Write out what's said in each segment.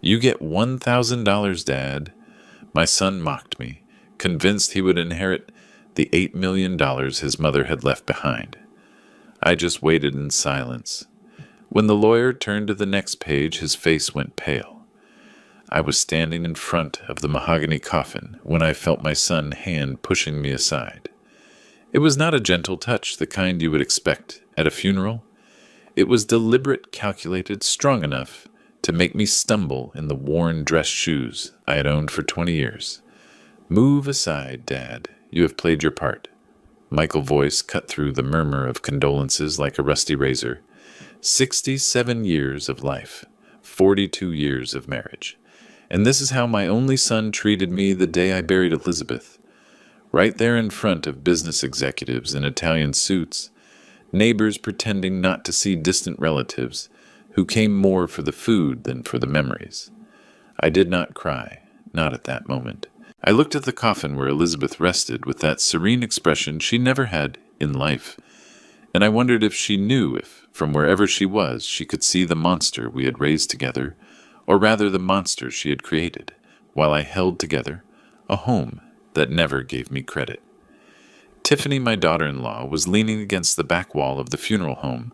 You get $1,000, Dad. My son mocked me, convinced he would inherit the $8 million his mother had left behind. I just waited in silence. When the lawyer turned to the next page, his face went pale. I was standing in front of the mahogany coffin when I felt my son's hand pushing me aside. It was not a gentle touch, the kind you would expect at a funeral. It was deliberate, calculated, strong enough to make me stumble in the worn dress shoes I had owned for 20 years. Move aside, Dad. You have played your part. Michael's voice cut through the murmur of condolences like a rusty razor. 67 years of life, 42 years of marriage. And this is how my only son treated me the day I buried Elizabeth. Right there in front of business executives in Italian suits, neighbors pretending not to see distant relatives who came more for the food than for the memories. I did not cry, not at that moment. I looked at the coffin where Elizabeth rested with that serene expression she never had in life, and I wondered if she knew if, from wherever she was, she could see the monster we had raised together, or rather the monster she had created, while I held together a home that never gave me credit. Tiffany, my daughter-in-law, was leaning against the back wall of the funeral home,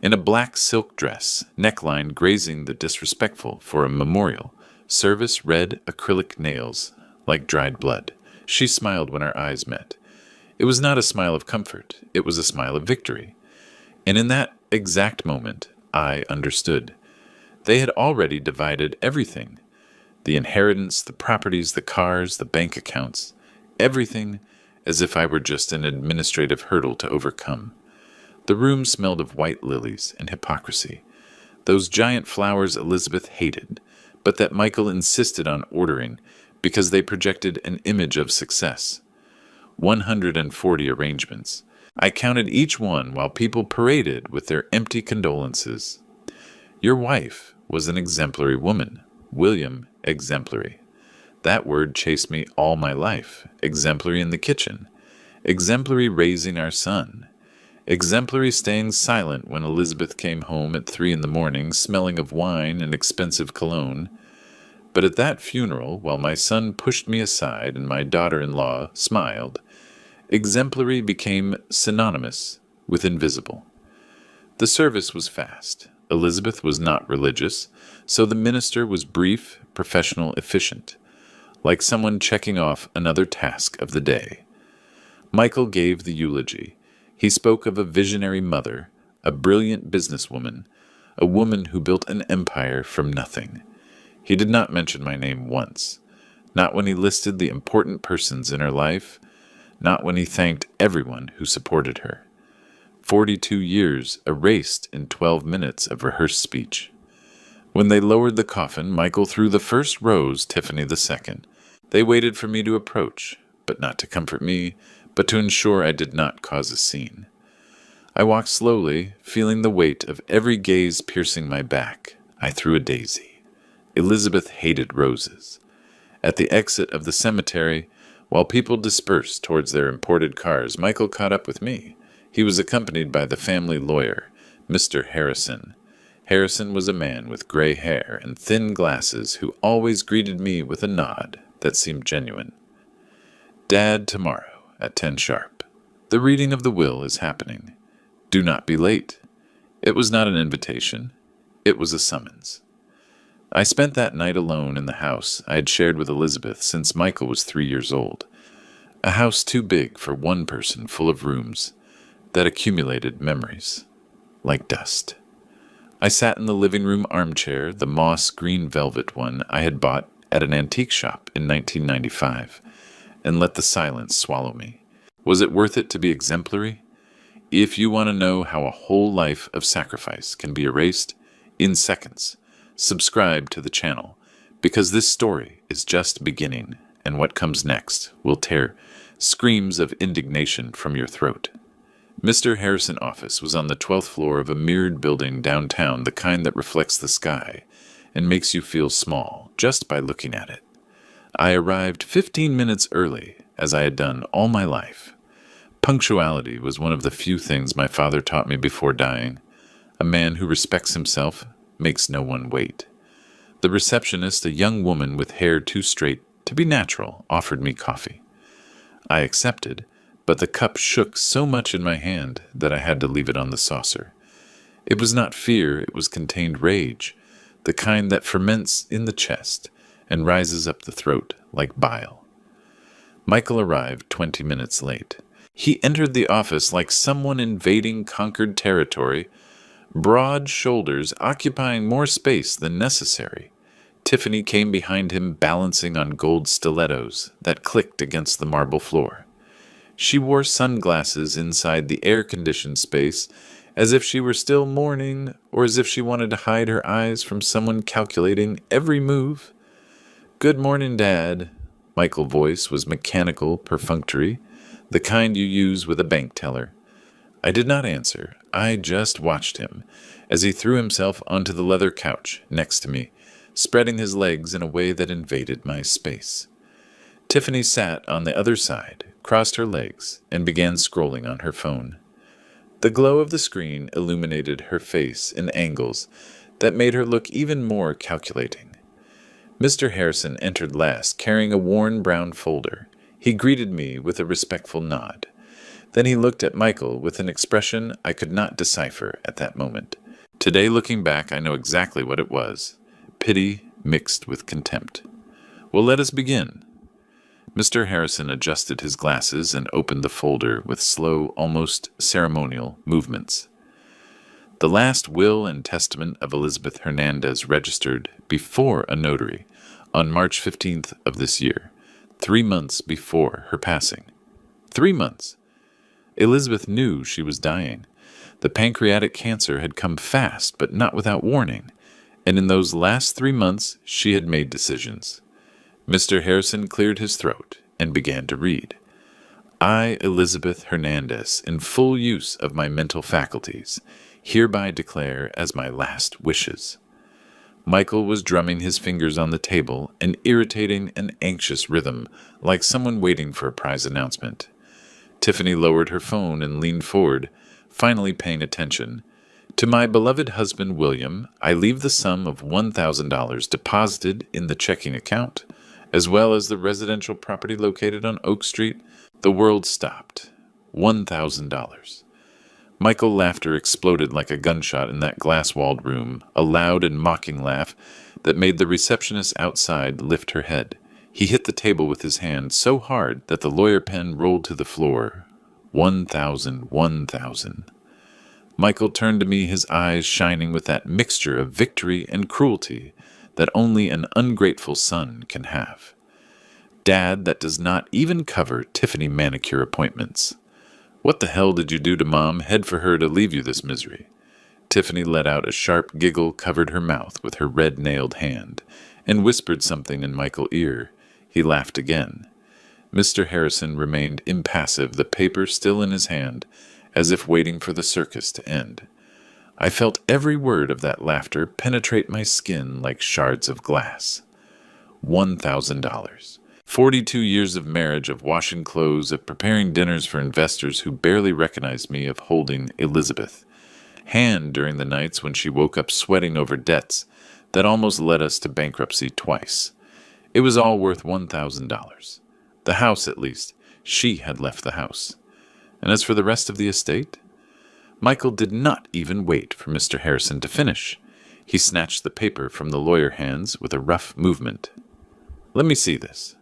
in a black silk dress, neckline grazing the disrespectful for a memorial, service red acrylic nails like dried blood. She smiled when our eyes met. It was not a smile of comfort, it was a smile of victory. And in that exact moment, I understood. They had already divided everything. The inheritance, the properties, the cars, the bank accounts. Everything as if I were just an administrative hurdle to overcome. The room smelled of white lilies and hypocrisy. Those giant flowers Elizabeth hated, but that Michael insisted on ordering because they projected an image of success. 140 arrangements. I counted each one while people paraded with their empty condolences. Your wife was an exemplary woman. William, exemplary. That word chased me all my life. Exemplary in the kitchen. Exemplary raising our son. Exemplary staying silent when Elizabeth came home at 3 a.m, smelling of wine and expensive cologne. But at that funeral, while my son pushed me aside and my daughter-in-law smiled, exemplary became synonymous with invisible. The service was fast. Elizabeth was not religious, so the minister was brief, professional, efficient, like someone checking off another task of the day. Michael gave the eulogy. He spoke of a visionary mother, a brilliant businesswoman, a woman who built an empire from nothing. He did not mention my name once, not when he listed the important persons in her life, not when he thanked everyone who supported her. 42 years erased in 12 minutes of rehearsed speech. When they lowered the coffin, Michael threw the first rose, Tiffany the second. They waited for me to approach, but not to comfort me, but to ensure I did not cause a scene. I walked slowly, feeling the weight of every gaze piercing my back. I threw a daisy. Elizabeth hated roses. At the exit of the cemetery, while people dispersed towards their imported cars, Michael caught up with me. He was accompanied by the family lawyer, Mr. Harrison. Harrison was a man with gray hair and thin glasses who always greeted me with a nod that seemed genuine. Dad, tomorrow at 10 sharp. The reading of the will is happening. Do not be late. It was not an invitation. It was a summons. I spent that night alone in the house I had shared with Elizabeth since Michael was 3 years old. A house too big for one person, full of rooms that accumulated memories, like dust. I sat in the living room armchair, the moss green velvet one I had bought at an antique shop in 1995, and let the silence swallow me. Was it worth it to be exemplary? If you want to know how a whole life of sacrifice can be erased in seconds, subscribe to the channel, because this story is just beginning, and what comes next will tear screams of indignation from your throat. Mr. Harrison's office was on the 12th floor of a mirrored building downtown, the kind that reflects the sky and makes you feel small just by looking at it. I arrived 15 minutes early, as I had done all my life. Punctuality was one of the few things my father taught me before dying. A man who respects himself makes no one wait. The receptionist, a young woman with hair too straight to be natural, offered me coffee. I accepted, but the cup shook so much in my hand that I had to leave it on the saucer. It was not fear, it was contained rage, the kind that ferments in the chest and rises up the throat like bile. Michael arrived 20 minutes late. He entered the office like someone invading conquered territory, broad shoulders occupying more space than necessary. Tiffany came behind him balancing on gold stilettos that clicked against the marble floor. She wore sunglasses inside the air-conditioned space as if she were still mourning or as if she wanted to hide her eyes from someone calculating every move. "Good morning, Dad." Michael's voice was mechanical, perfunctory, the kind you use with a bank teller. I did not answer. I just watched him as he threw himself onto the leather couch next to me, spreading his legs in a way that invaded my space. Tiffany sat on the other side, crossed her legs, and began scrolling on her phone. The glow of the screen illuminated her face in angles that made her look even more calculating. Mr. Harrison entered last, carrying a worn brown folder. He greeted me with a respectful nod. Then he looked at Michael with an expression I could not decipher at that moment. Today, looking back, I know exactly what it was. Pity mixed with contempt. "Well, let us begin." Mr. Harrison adjusted his glasses and opened the folder with slow, almost ceremonial movements. The last will and testament of Elizabeth Hernandez registered before a notary on March 15th of this year, 3 months before her passing. 3 months! Elizabeth knew she was dying. The pancreatic cancer had come fast, but not without warning, and in those last 3 months she had made decisions. Mr. Harrison cleared his throat and began to read. "I, Elizabeth Hernandez, in full use of my mental faculties, hereby declare as my last wishes." Michael was drumming his fingers on the table, an irritating and anxious rhythm, like someone waiting for a prize announcement. Tiffany lowered her phone and leaned forward, finally paying attention. "To my beloved husband, William, I leave the sum of $1,000 deposited in the checking account, as well as the residential property located on Oak Street." The world stopped. $1,000. Michael's laughter exploded like a gunshot in that glass-walled room, a loud and mocking laugh that made the receptionist outside lift her head. He hit the table with his hand so hard that the lawyer pen rolled to the floor. 1,000, 1,000. Michael turned to me, his eyes shining with that mixture of victory and cruelty that only an ungrateful son can have. Dad that does not even cover Tiffany manicure appointments. "What the hell did you do to Mom? Head for her to leave you this misery." Tiffany let out a sharp giggle, covered her mouth with her red-nailed hand, and whispered something in Michael's ear. He laughed again. Mr. Harrison remained impassive, the paper still in his hand, as if waiting for the circus to end. I felt every word of that laughter penetrate my skin like shards of glass. $1,000. 42 years of marriage, of washing clothes, of preparing dinners for investors who barely recognized me, of holding Elizabeth hand during the nights when she woke up sweating over debts that almost led us to bankruptcy twice. It was all worth $1,000. The house, at least. She had left the house. And as for the rest of the estate? Michael did not even wait for Mr. Harrison to finish. He snatched the paper from the lawyer's hands with a rough movement. "Let me see this.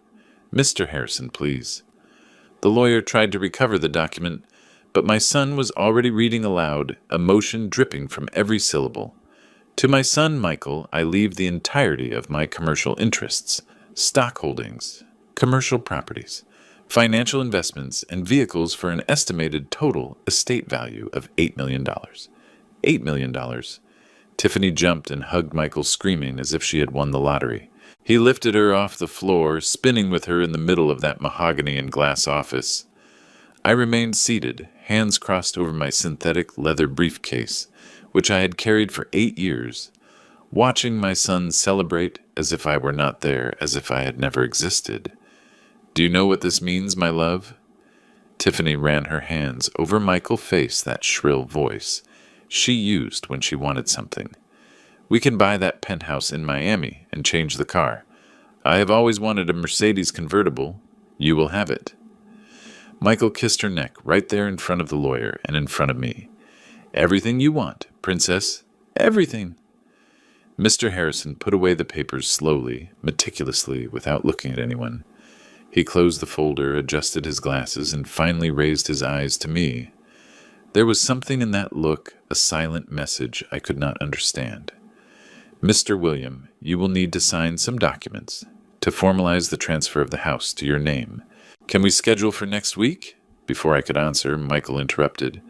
Mr. Harrison, please." The lawyer tried to recover the document, but my son was already reading aloud, emotion dripping from every syllable. "To my son, Michael, I leave the entirety of my commercial interests, stock holdings, commercial properties, financial investments, and vehicles for an estimated total estate value of $8 million. $8 million. Tiffany jumped and hugged Michael, screaming as if she had won the lottery. He lifted her off the floor, spinning with her in the middle of that mahogany and glass office. I remained seated, hands crossed over my synthetic leather briefcase, which I had carried for 8 years, watching my son celebrate as if I were not there, as if I had never existed. "Do you know what this means, my love?" Tiffany ran her hands over Michael's face, that shrill voice she used when she wanted something. We can buy that penthouse in Miami and change the car. I have always wanted a Mercedes convertible. You will have it." Michael kissed her neck right there in front of the lawyer and in front of me. "Everything you want, Princess. Everything." Mr. Harrison put away the papers slowly, meticulously, without looking at anyone. He closed the folder, adjusted his glasses, and finally raised his eyes to me. There was something in that look, a silent message I could not understand. "Mr. William, you will need to sign some documents to formalize the transfer of the house to your name. Can we schedule for next week?" Before I could answer, Michael interrupted.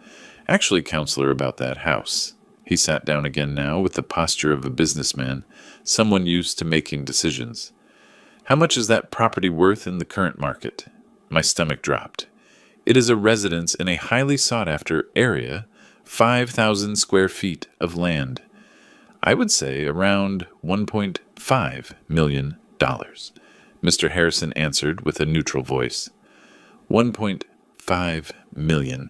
"Actually, counselor, about that house." He sat down again now with the posture of a businessman, someone used to making decisions. "How much is that property worth in the current market?" My stomach dropped. "It is a residence in a highly sought-after area, 5,000 square feet of land. I would say around $1.5 million. Mr. Harrison answered with a neutral voice. $1.5 million.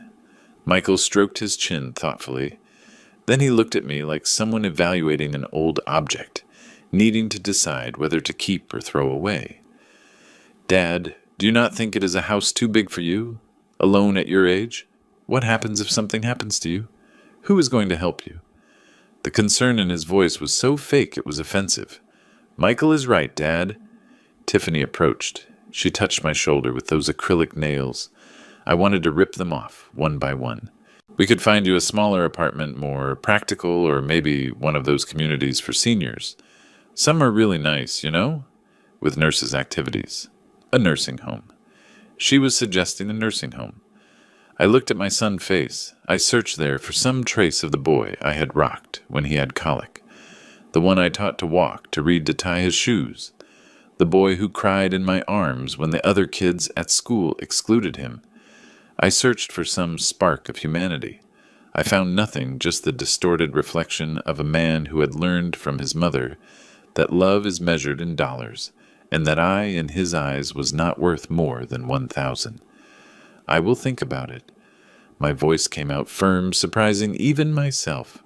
Michael stroked his chin thoughtfully. Then he looked at me like someone evaluating an old object, needing to decide whether to keep or throw away. "Dad, do you not think it is a house too big for you? Alone at your age? What happens if something happens to you? Who is going to help you?" The concern in his voice was so fake it was offensive. "Michael is right, Dad." Tiffany approached. She touched my shoulder with those acrylic nails. I wanted to rip them off, one by one. "We could find you a smaller apartment, more practical, or maybe one of those communities for seniors. Some are really nice, you know, with nurses' activities. A nursing home." She was suggesting a nursing home. I looked at my son's face. I searched there for some trace of the boy I had rocked when he had colic. The one I taught to walk, to read, to tie his shoes. The boy who cried in my arms when the other kids at school excluded him. I searched for some spark of humanity. I found nothing, just the distorted reflection of a man who had learned from his mother that love is measured in dollars, and that I, in his eyes, was not worth more than 1,000. "I will think about it." My voice came out firm, surprising even myself.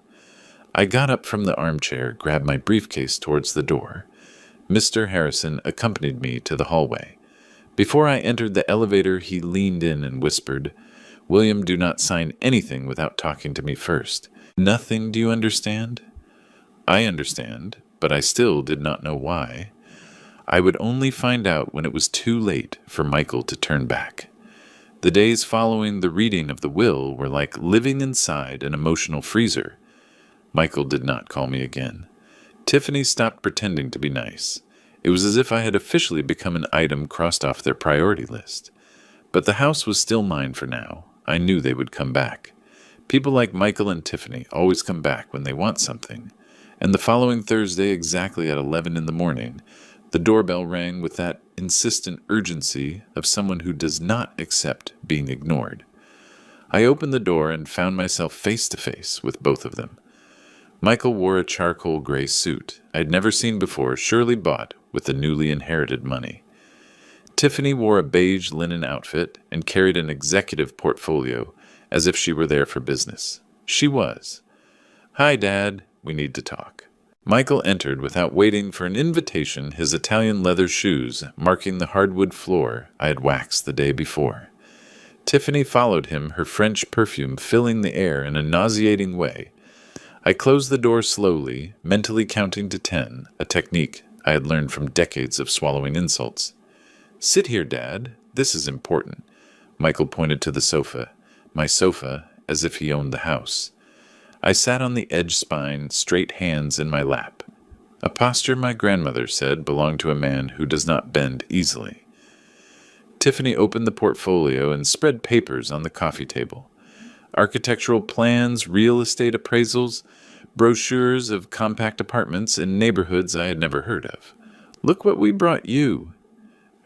I got up from the armchair, grabbed my briefcase towards the door. Mr. Harrison accompanied me to the hallway. Before I entered the elevator, he leaned in and whispered, "William, do not sign anything without talking to me first. Nothing, do you understand?" I understand, but I still did not know why. I would only find out when it was too late for Michael to turn back. The days following the reading of the will were like living inside an emotional freezer. Michael did not call me again. Tiffany stopped pretending to be nice. It was as if I had officially become an item crossed off their priority list. But the house was still mine for now. I knew they would come back. People like Michael and Tiffany always come back when they want something. And the following Thursday, exactly at 11 in the morning, the doorbell rang with that insistent urgency of someone who does not accept being ignored. I opened the door and found myself face to face with both of them. Michael wore a charcoal gray suit I had never seen before, surely bought with the newly inherited money. Tiffany wore a beige linen outfit and carried an executive portfolio as if she were there for business. She was. "Hi, Dad. We need to talk." Michael entered without waiting for an invitation, his Italian leather shoes marking the hardwood floor I had waxed the day before. Tiffany followed him, her French perfume filling the air in a nauseating way. I closed the door slowly, mentally counting to 10, a technique I had learned from decades of swallowing insults. "Sit here, Dad. This is important." Michael pointed to the sofa, my sofa, as if he owned the house. I sat on the edge spine, straight hands in my lap. A posture my grandmother said belonged to a man who does not bend easily. Tiffany opened the portfolio and spread papers on the coffee table. Architectural plans, real estate appraisals, brochures of compact apartments in neighborhoods I had never heard of. "Look what we brought you."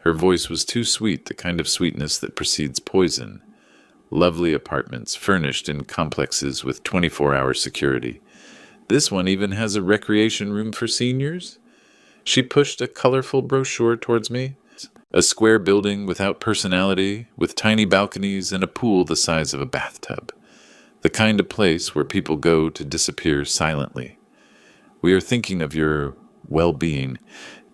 Her voice was too sweet, the kind of sweetness that precedes poison. Lovely apartments, furnished in complexes with 24-hour security. This one even has a recreation room for seniors. She pushed a colorful brochure towards me. A square building without personality, with tiny balconies and a pool the size of a bathtub. The kind of place where people go to disappear silently. We are thinking of your well-being.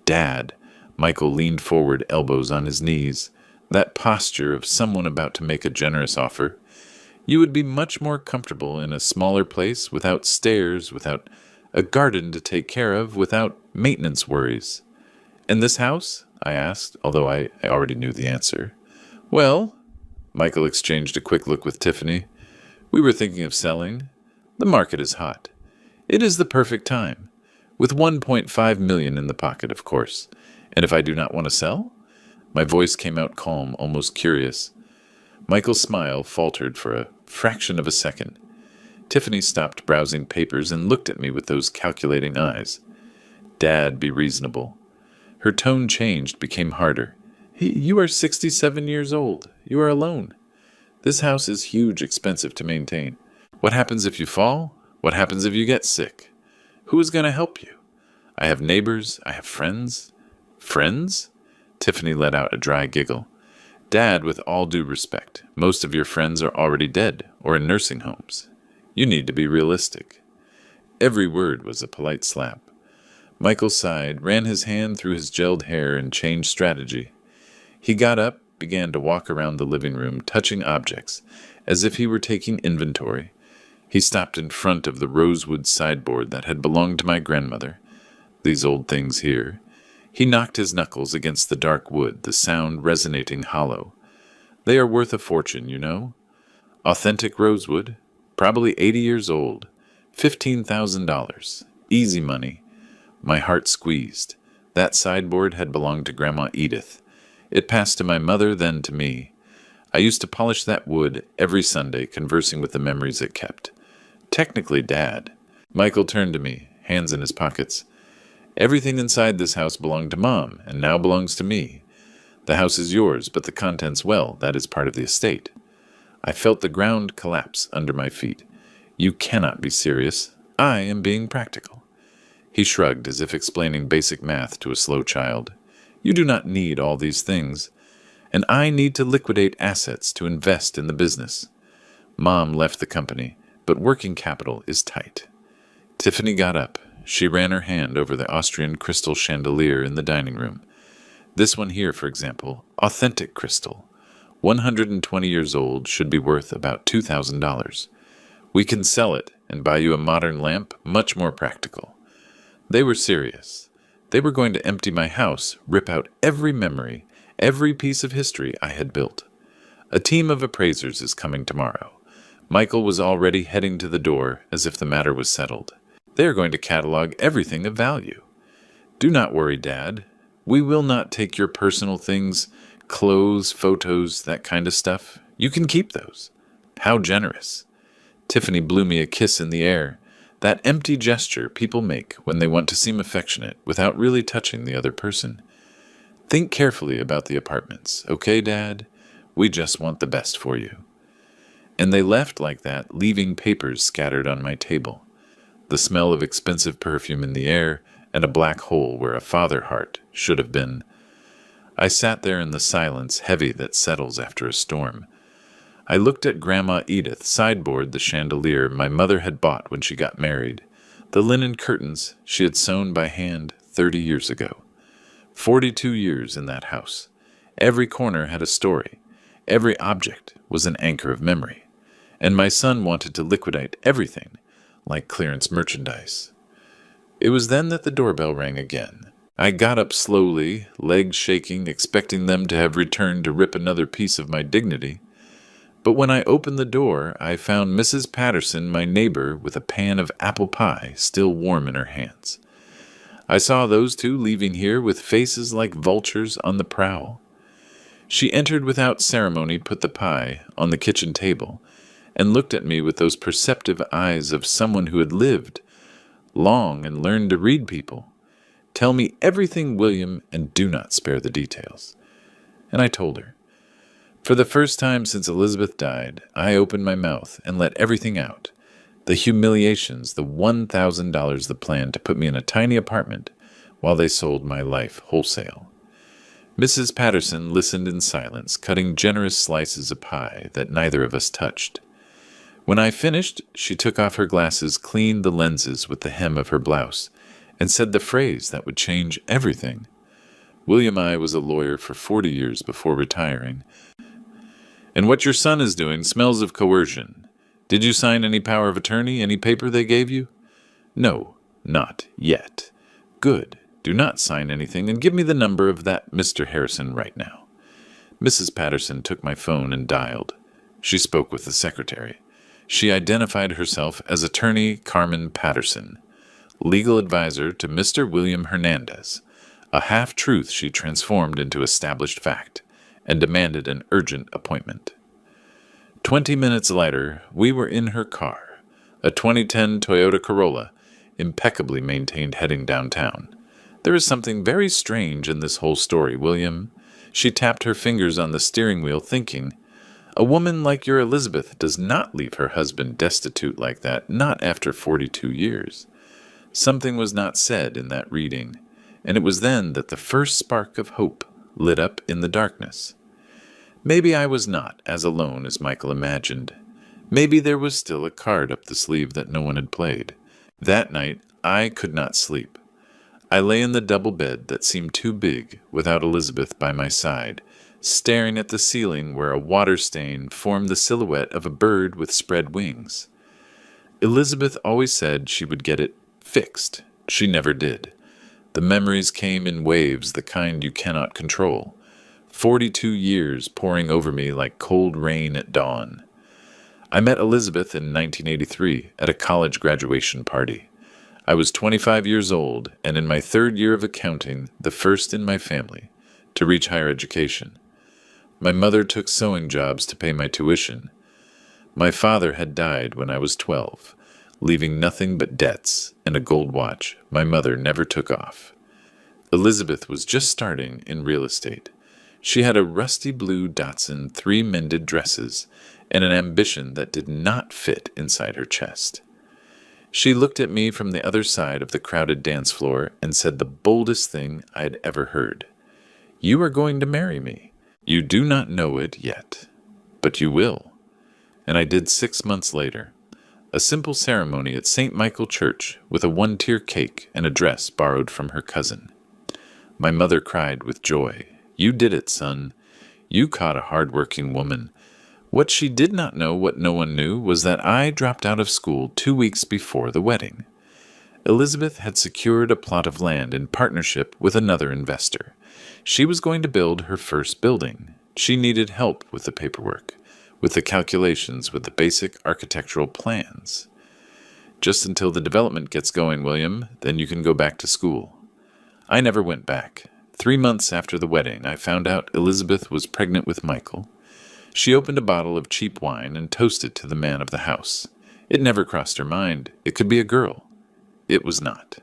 Dad. Michael leaned forward, elbows on his knees. That posture of someone about to make a generous offer. You would be much more comfortable in a smaller place, without stairs, without a garden to take care of, without maintenance worries. And this house? I asked, although I already knew the answer. Well, Michael exchanged a quick look with Tiffany. We were thinking of selling. The market is hot. It is the perfect time. With $1.5 million in the pocket, of course. And if I do not want to sell? My voice came out calm, almost curious. Michael's smile faltered for a fraction of a second. Tiffany stopped browsing papers and looked at me with those calculating eyes. Dad, be reasonable. Her tone changed, became harder. You are 67 years old. You are alone. This house is huge, expensive to maintain. What happens if you fall? What happens if you get sick? Who is going to help you? I have neighbors. I have friends. Friends? Tiffany let out a dry giggle. Dad, with all due respect, most of your friends are already dead or in nursing homes. You need to be realistic. Every word was a polite slap. Michael sighed, ran his hand through his gelled hair, and changed strategy. He got up, began to walk around the living room, touching objects, as if he were taking inventory. He stopped in front of the rosewood sideboard that had belonged to my grandmother. These old things here. He knocked his knuckles against the dark wood, the sound resonating hollow. They are worth a fortune, you know. Authentic rosewood, probably 80 years old, $15,000. Easy money. My heart squeezed. That sideboard had belonged to Grandma Edith. It passed to my mother, then to me. I used to polish that wood every Sunday, conversing with the memories it kept. Technically, Dad. Michael turned to me, hands in his pockets. Everything inside this house belonged to Mom, and now belongs to me. The house is yours, but the contents, well, that is part of the estate. I felt the ground collapse under my feet. You cannot be serious. I am being practical. He shrugged, as if explaining basic math to a slow child. You do not need all these things, and I need to liquidate assets to invest in the business. Mom left the company, but working capital is tight. Tiffany got up. She ran her hand over the Austrian crystal chandelier in the dining room. This one here, for example, authentic crystal, 120 years old, should be worth about $2,000. We can sell it and buy you a modern lamp, much more practical. They were serious. They were going to empty my house, rip out every memory, every piece of history I had built. A team of appraisers is coming tomorrow. Michael was already heading to the door as if the matter was settled. They are going to catalog everything of value. Do not worry, Dad. We will not take your personal things, clothes, photos, that kind of stuff. You can keep those. How generous. Tiffany blew me a kiss in the air. That empty gesture people make when they want to seem affectionate without really touching the other person. Think carefully about the apartments, okay, Dad? We just want the best for you. And they left like that, leaving papers scattered on my table. The smell of expensive perfume in the air, and a black hole where a father heart should have been. I sat there in the silence heavy that settles after a storm. I looked at Grandma Edith sideboard the chandelier my mother had bought when she got married, the linen curtains she had sewn by hand 30 years ago. 42 years in that house. Every corner had a story. Every object was an anchor of memory. And my son wanted to liquidate everything, like clearance merchandise. It was then that the doorbell rang again. I got up slowly, legs shaking, expecting them to have returned to rip another piece of my dignity. But when I opened the door, I found Mrs. Patterson, my neighbor, with a pan of apple pie still warm in her hands. I saw those two leaving here with faces like vultures on the prowl. She entered without ceremony, put the pie on the kitchen table, and looked at me with those perceptive eyes of someone who had lived long and learned to read people. Tell me everything, William, and do not spare the details. And I told her. For the first time since Elizabeth died, I opened my mouth and let everything out. The humiliations, the $1,000 the plan to put me in a tiny apartment while they sold my life wholesale. Mrs. Patterson listened in silence, cutting generous slices of pie that neither of us touched. When I finished, she took off her glasses, cleaned the lenses with the hem of her blouse, and said the phrase that would change everything. William I was a lawyer for 40 years before retiring. And what your son is doing smells of coercion. Did you sign any power of attorney, any paper they gave you? No, not yet. Good. Do not sign anything, and give me the number of that Mr. Harrison right now. Mrs. Patterson took my phone and dialed. She spoke with the secretary. She identified herself as Attorney Carmen Patterson, legal advisor to Mr. William Hernandez. A half-truth she transformed into established fact, and demanded an urgent appointment. 20 minutes later, we were in her car, a 2010 Toyota Corolla, impeccably maintained, heading downtown. There is something very strange in this whole story, William. She tapped her fingers on the steering wheel, thinking, a woman like your Elizabeth does not leave her husband destitute like that, not after 42 years. Something was not said in that reading, and it was then that the first spark of hope lit up in the darkness. Maybe I was not as alone as Michael imagined. Maybe there was still a card up the sleeve that no one had played. That night, I could not sleep. I lay in the double bed that seemed too big without Elizabeth by my side, staring at the ceiling where a water stain formed the silhouette of a bird with spread wings. Elizabeth always said she would get it fixed. She never did. The memories came in waves, the kind you cannot control. 42 years pouring over me like cold rain at dawn. I met Elizabeth in 1983 at a college graduation party. I was 25 years old and in my third year of accounting, the first in my family, to reach higher education. My mother took sewing jobs to pay my tuition. My father had died when I was 12, leaving nothing but debts and a gold watch my mother never took off. Elizabeth was just starting in real estate. She had a rusty blue Datsun 3 mended dresses and an ambition that did not fit inside her chest. She looked at me from the other side of the crowded dance floor and said the boldest thing I had ever heard. You are going to marry me. You do not know it yet, but you will. And I did 6 months later. A simple ceremony at St. Michael Church with a 1-tier cake and a dress borrowed from her cousin. My mother cried with joy. You did it, son. You caught a hard-working woman. What she did not know, what no one knew, was that I dropped out of school 2 weeks before the wedding. Elizabeth had secured a plot of land in partnership with another investor. She was going to build her first building. She needed help with the paperwork, with the calculations, with the basic architectural plans. Just until the development gets going, William, then you can go back to school. I never went back. 3 months after the wedding, I found out Elizabeth was pregnant with Michael. She opened a bottle of cheap wine and toasted to the man of the house. It never crossed her mind it could be a girl. It was not.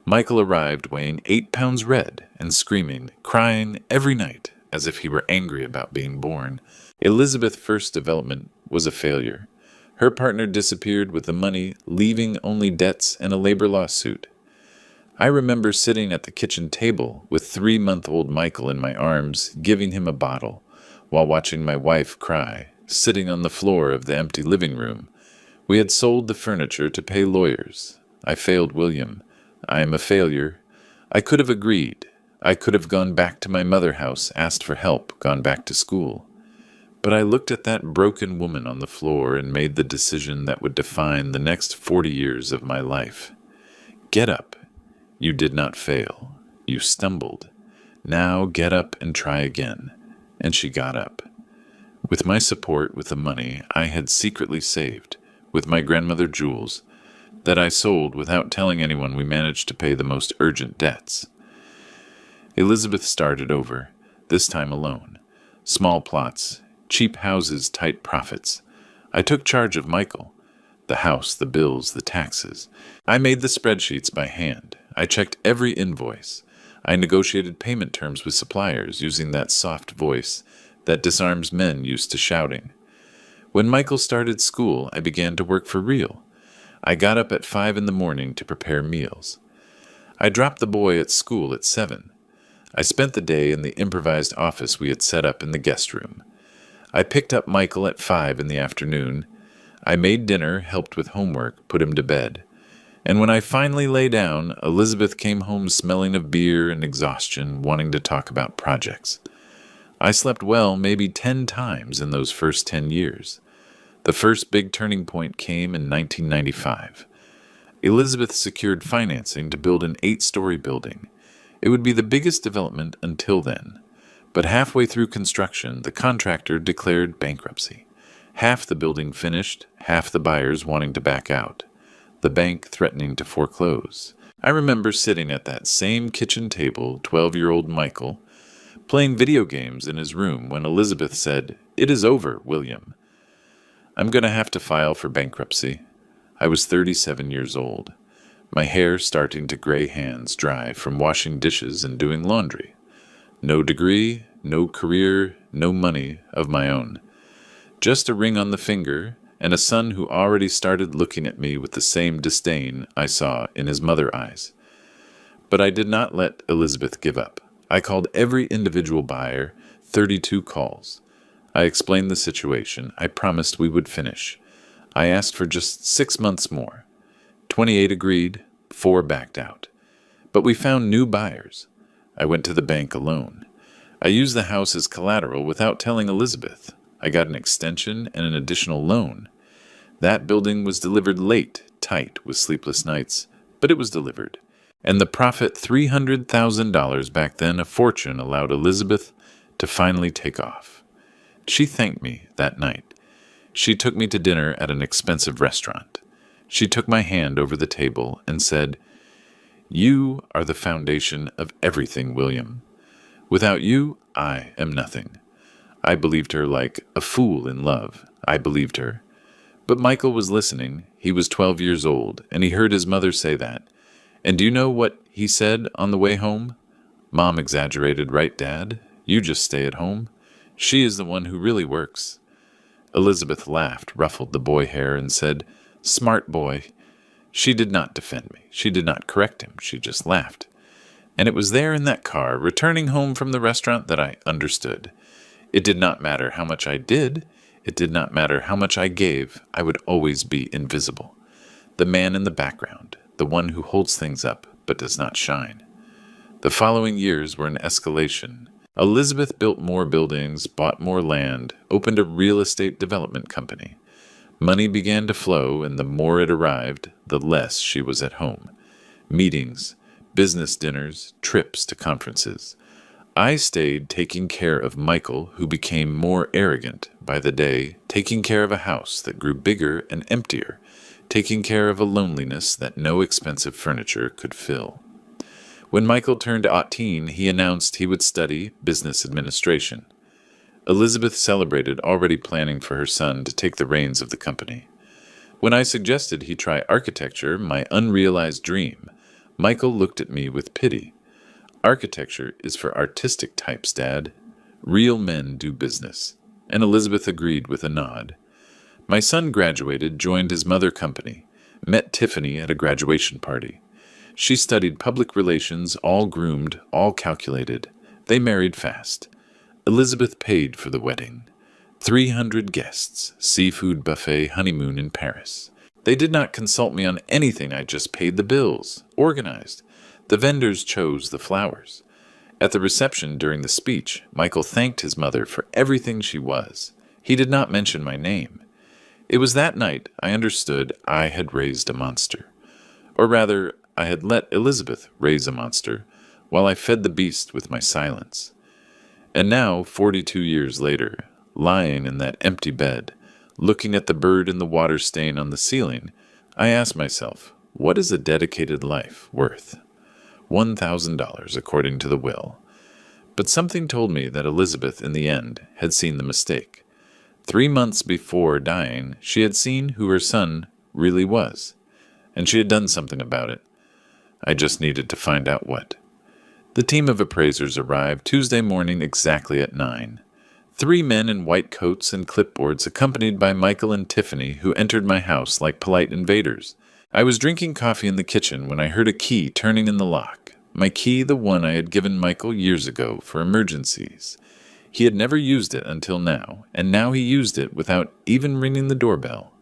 Michael arrived weighing 8 pounds red and screaming, crying every night as if he were angry about being born. Elizabeth's first development was a failure. Her partner disappeared with the money, leaving only debts and a labor lawsuit. I remember sitting at the kitchen table with 3-month-old Michael in my arms, giving him a bottle, while watching my wife cry, sitting on the floor of the empty living room. We had sold the furniture to pay lawyers. I failed William. I am a failure. I could have agreed. I could have gone back to my mother house, asked for help, gone back to school. But I looked at that broken woman on the floor and made the decision that would define the next 40 years of my life. Get up. You did not fail. You stumbled. Now get up and try again. And she got up. With my support, with the money I had secretly saved, with my grandmother jewels, that I sold without telling anyone, we managed to pay the most urgent debts. Elizabeth started over, this time alone. Small plots, cheap houses, tight profits. I took charge of Michael. The house, the bills, the taxes. I made the spreadsheets by hand. I checked every invoice. I negotiated payment terms with suppliers using that soft voice that disarms men used to shouting. When Michael started school, I began to work for real. I got up at 5 in the morning to prepare meals. I dropped the boy at school at 7. I spent the day in the improvised office we had set up in the guest room. I picked up Michael at 5 in the afternoon. I made dinner, helped with homework, put him to bed. And when I finally lay down, Elizabeth came home smelling of beer and exhaustion, wanting to talk about projects. I slept well maybe 10 times in those first 10 years. The first big turning point came in 1995. Elizabeth secured financing to build an 8-story building. It would be the biggest development until then. But halfway through construction, the contractor declared bankruptcy. Half the building finished, half the buyers wanting to back out. The bank threatening to foreclose. I remember sitting at that same kitchen table, 12-year-old Michael, playing video games in his room when Elizabeth said, "It is over, William. I'm going to have to file for bankruptcy." I was 37 years old, my hair starting to gray hands dry from washing dishes and doing laundry. No degree, no career, no money of my own. Just a ring on the finger and a son who already started looking at me with the same disdain I saw in his mother eyes. But I did not let Elizabeth give up. I called every individual buyer, 32 calls. I explained the situation. I promised we would finish. I asked for just 6 months more. 28 agreed, 4 backed out. But we found new buyers. I went to the bank alone. I used the house as collateral without telling Elizabeth. I got an extension and an additional loan. That building was delivered late, tight, with sleepless nights, but it was delivered. And the profit, $300,000 back then, a fortune, allowed Elizabeth to finally take off. She thanked me that night. She took me to dinner at an expensive restaurant. She took my hand over the table and said, "You are the foundation of everything, William. Without you, I am nothing." I believed her like a fool in love. I believed her. But Michael was listening. He was 12 years old, and he heard his mother say that. And do you know what he said on the way home? "Mom exaggerated, right, Dad? You just stay at home. She is the one who really works." Elizabeth laughed, ruffled the boy hair, and said, "Smart boy." She did not defend me. She did not correct him. She just laughed. And it was there in that car, returning home from the restaurant, that I understood. It did not matter how much I did. It did not matter how much I gave. I would always be invisible. The man in the background, the one who holds things up but does not shine. The following years were an escalation. Elizabeth built more buildings, bought more land, opened a real estate development company. Money began to flow, and the more it arrived, the less she was at home. Meetings, business dinners, trips to conferences. I stayed taking care of Michael, who became more arrogant by the day, taking care of a house that grew bigger and emptier, taking care of a loneliness that no expensive furniture could fill. When Michael turned 18, he announced he would study business administration. Elizabeth celebrated, already planning for her son to take the reins of the company. When I suggested he try architecture, my unrealized dream, Michael looked at me with pity. "Architecture is for artistic types, Dad. Real men do business." And Elizabeth agreed with a nod. My son graduated, joined his mother company, met Tiffany at a graduation party. She studied public relations, all groomed, all calculated. They married fast. Elizabeth paid for the wedding. 300 guests, seafood buffet, honeymoon in Paris. They did not consult me on anything. I just paid the bills, organized. The vendors chose the flowers. At the reception during the speech, Michael thanked his mother for everything she was. He did not mention my name. It was that night I understood I had raised a monster. Or rather, I had let Elizabeth raise a monster, while I fed the beast with my silence. And now, 42 years later, lying in that empty bed, looking at the bird in the water stain on the ceiling, I ask myself, what is a dedicated life worth? $1,000, according to the will. But something told me that Elizabeth, in the end, had seen the mistake. 3 months before dying, she had seen who her son really was, and she had done something about it. I just needed to find out what. The team of appraisers arrived Tuesday morning exactly at 9. 3 men in white coats and clipboards, accompanied by Michael and Tiffany, who entered my house like polite invaders. I was drinking coffee in the kitchen when I heard a key turning in the lock. My key, the one I had given Michael years ago for emergencies. He had never used it until now, and now he used it without even ringing the doorbell.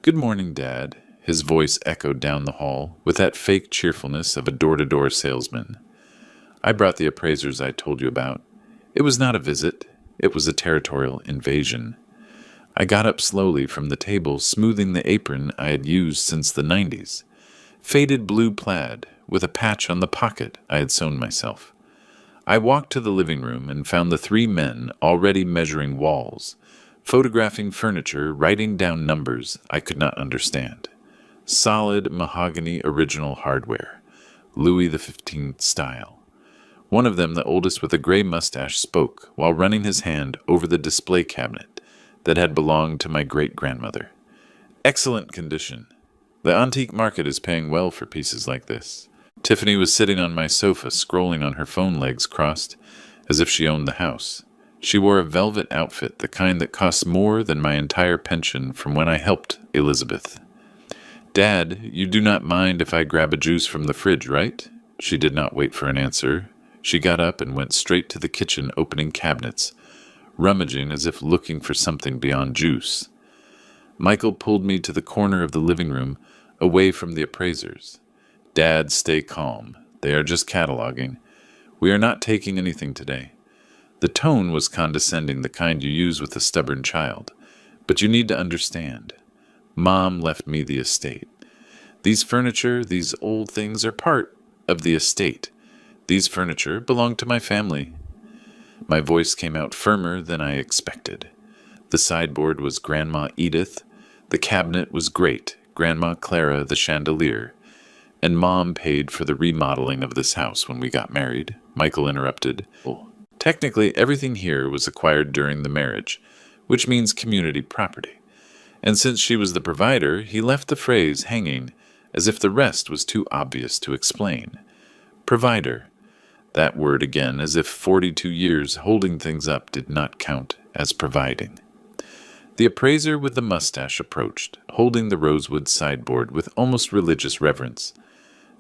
"Good morning, Dad." His voice echoed down the hall with that fake cheerfulness of a door-to-door salesman. I brought the appraisers I told you about. It was not a visit. It was a territorial invasion. I got up slowly from the table, smoothing the apron I had used since the 90s. Faded blue plaid, with a patch on the pocket I had sewn myself. I walked to the living room and found the three men already measuring walls, photographing furniture, writing down numbers I could not understand. Solid mahogany original hardware, Louis XV style. One of them, the oldest with a gray mustache, spoke while running his hand over the display cabinet that had belonged to my great-grandmother. Excellent condition. The antique market is paying well for pieces like this. Tiffany was sitting on my sofa, scrolling on her phone, legs crossed, as if she owned the house. She wore a velvet outfit, the kind that costs more than my entire pension from when I helped Elizabeth. "Dad, you do not mind if I grab a juice from the fridge, right?" She did not wait for an answer. She got up and went straight to the kitchen, opening cabinets, rummaging as if looking for something beyond juice. Michael pulled me to the corner of the living room, away from the appraisers. "Dad, stay calm. They are just cataloging. We are not taking anything today." The tone was condescending, the kind you use with a stubborn child. "But you need to understand. Mom left me the estate. These furniture, these old things are part of the estate. These furniture belong to my family." My voice came out firmer than I expected. The sideboard was Grandma Edith. The cabinet was great, Grandma Clara the chandelier. "And Mom paid for the remodeling of this house when we got married," Michael interrupted. "Technically, everything here was acquired during the marriage, which means community property. And since she was the provider, he left the phrase hanging as if the rest was too obvious to explain. Provider. That word again, as if 42 years holding things up did not count as providing. The appraiser with the mustache approached, holding the rosewood sideboard with almost religious reverence.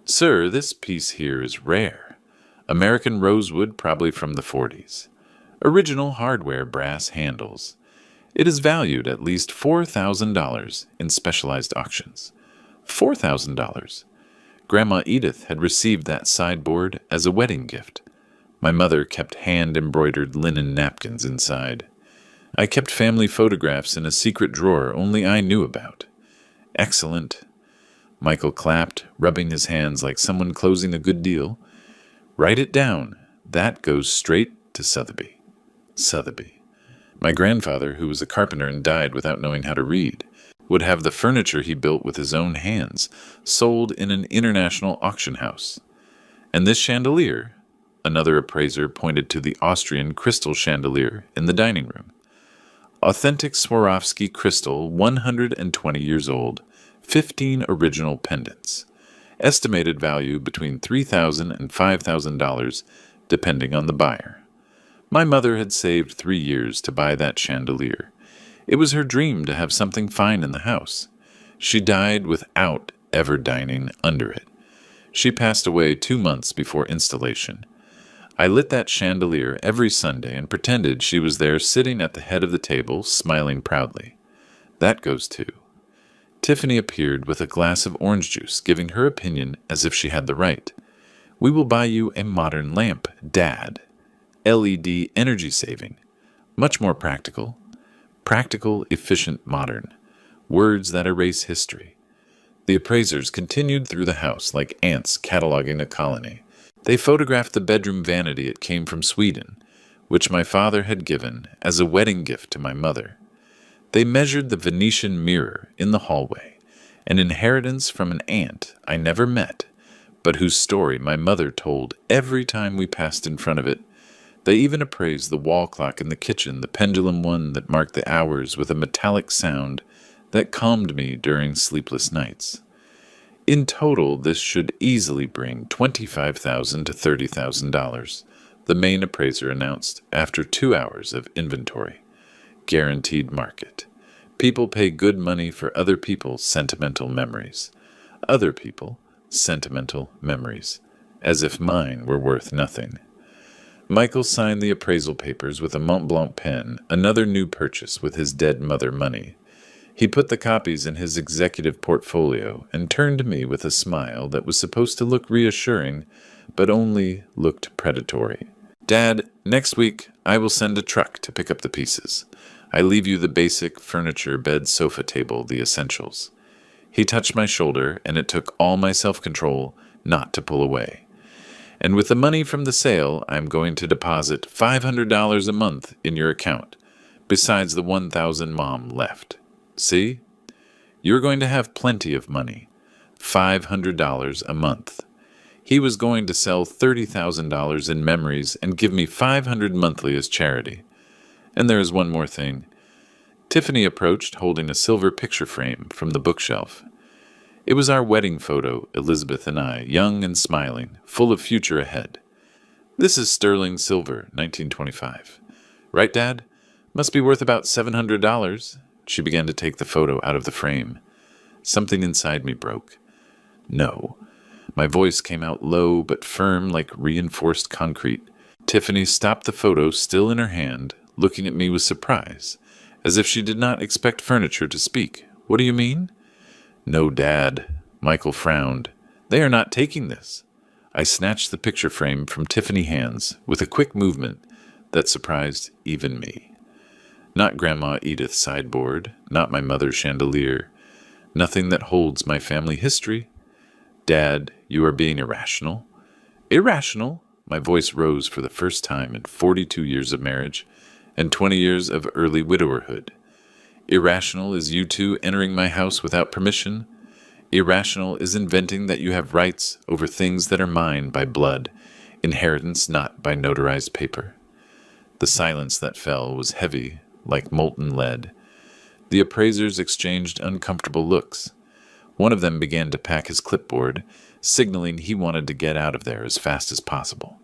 "Sir, this piece here is rare. American rosewood, probably from the 40s. Original hardware brass handles. It is valued at least $4,000 in specialized auctions." $4,000. Grandma Edith had received that sideboard as a wedding gift. My mother kept hand-embroidered linen napkins inside. I kept family photographs in a secret drawer only I knew about. "Excellent." Michael clapped, rubbing his hands like someone closing a good deal. "Write it down. That goes straight to Sotheby." Sotheby. My grandfather, who was a carpenter and died without knowing how to read, would have the furniture he built with his own hands sold in an international auction house. And this chandelier, another appraiser pointed to the Austrian crystal chandelier in the dining room. Authentic Swarovski crystal, 120 years old, 15 original pendants. Estimated value between $3,000 and $5,000, depending on the buyer. My mother had saved 3 years to buy that chandelier. It was her dream to have something fine in the house. She died without ever dining under it. She passed away 2 months before installation. I lit that chandelier every Sunday and pretended she was there sitting at the head of the table, smiling proudly. That goes too. Tiffany appeared with a glass of orange juice, giving her opinion as if she had the right. "We will buy you a modern lamp, Dad. LED energy saving. Much more practical. Practical, efficient, modern. Words that erase history." The appraisers continued through the house like ants cataloging a colony. They photographed the bedroom vanity. It came from Sweden, which my father had given as a wedding gift to my mother. They measured the Venetian mirror in the hallway, an inheritance from an aunt I never met, but whose story my mother told every time we passed in front of it. They even appraised the wall clock in the kitchen, the pendulum one that marked the hours with a metallic sound that calmed me during sleepless nights. In total, this should easily bring $25,000 to $30,000, the main appraiser announced after 2 hours of inventory. Guaranteed market. People pay good money for other people's sentimental memories. Other people, sentimental memories. As if mine were worth nothing. Michael signed the appraisal papers with a Mont Blanc pen, another new purchase with his dead mother money. He put the copies in his executive portfolio and turned to me with a smile that was supposed to look reassuring, but only looked predatory. Dad, next week I will send a truck to pick up the pieces. I leave you the basic furniture, bed, sofa, table, the essentials. He touched my shoulder, and it took all my self-control not to pull away. And with the money from the sale, I'm going to deposit $500 a month in your account, besides the $1,000 Mom left. See? You're going to have plenty of money. $500 a month. He was going to sell $30,000 in memories and give me $500 monthly as charity. And there is one more thing. Tiffany approached, holding a silver picture frame from the bookshelf. It was our wedding photo, Elizabeth and I, young and smiling, full of future ahead. This is sterling silver, 1925. Right, Dad? Must be worth about $700. She began to take the photo out of the frame. Something inside me broke. No. My voice came out low but firm like reinforced concrete. Tiffany stopped the photo still in her hand, looking at me with surprise, as if she did not expect furniture to speak. What do you mean? No, Dad. Michael frowned. They are not taking this. I snatched the picture frame from Tiffany's hands with a quick movement that surprised even me. Not Grandma Edith's sideboard, not my mother's chandelier, nothing that holds my family history. Dad, you are being irrational. Irrational? My voice rose for the first time in 42 years of marriage and 20 years of early widowerhood. Irrational is you two entering my house without permission. Irrational is inventing that you have rights over things that are mine by blood, inheritance not by notarized paper. The silence that fell was heavy, like molten lead. The appraisers exchanged uncomfortable looks. One of them began to pack his clipboard, signaling he wanted to get out of there as fast as possible.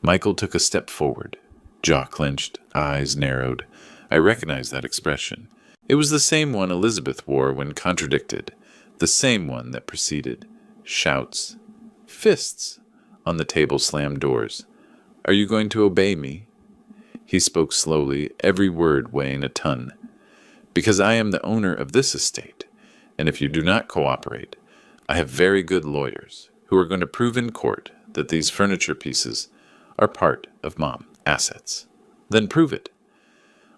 Michael took a step forward, jaw clenched, eyes narrowed. I recognized that expression. It was the same one Elizabeth wore when contradicted, the same one that preceded. Shouts, fists on the table-slammed doors. Are you going to obey me? He spoke slowly, every word weighing a ton. Because I am the owner of this estate, and if you do not cooperate, I have very good lawyers who are going to prove in court that these furniture pieces are part of Mom's assets. Then prove it.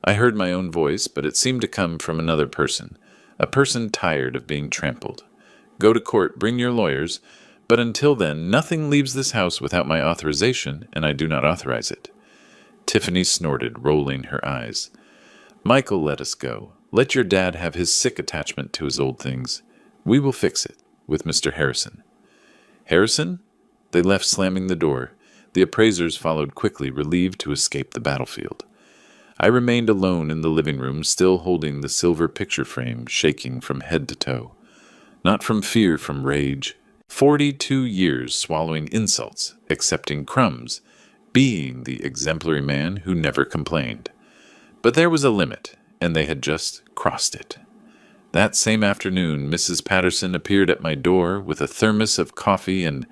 I heard my own voice, but it seemed to come from another person, a person tired of being trampled. Go to court, bring your lawyers, but until then, nothing leaves this house without my authorization, and I do not authorize it. Tiffany snorted, rolling her eyes. Michael, let us go. Let your dad have his sick attachment to his old things. We will fix it with Mr. Harrison. Harrison? They left, slamming the door. The appraisers followed quickly, relieved to escape the battlefield. I remained alone in the living room, still holding the silver picture frame, shaking from head to toe. Not from fear, from rage. 42 years swallowing insults, accepting crumbs, being the exemplary man who never complained. But there was a limit, and they had just crossed it. That same afternoon, Mrs. Patterson appeared at my door with a thermos of coffee and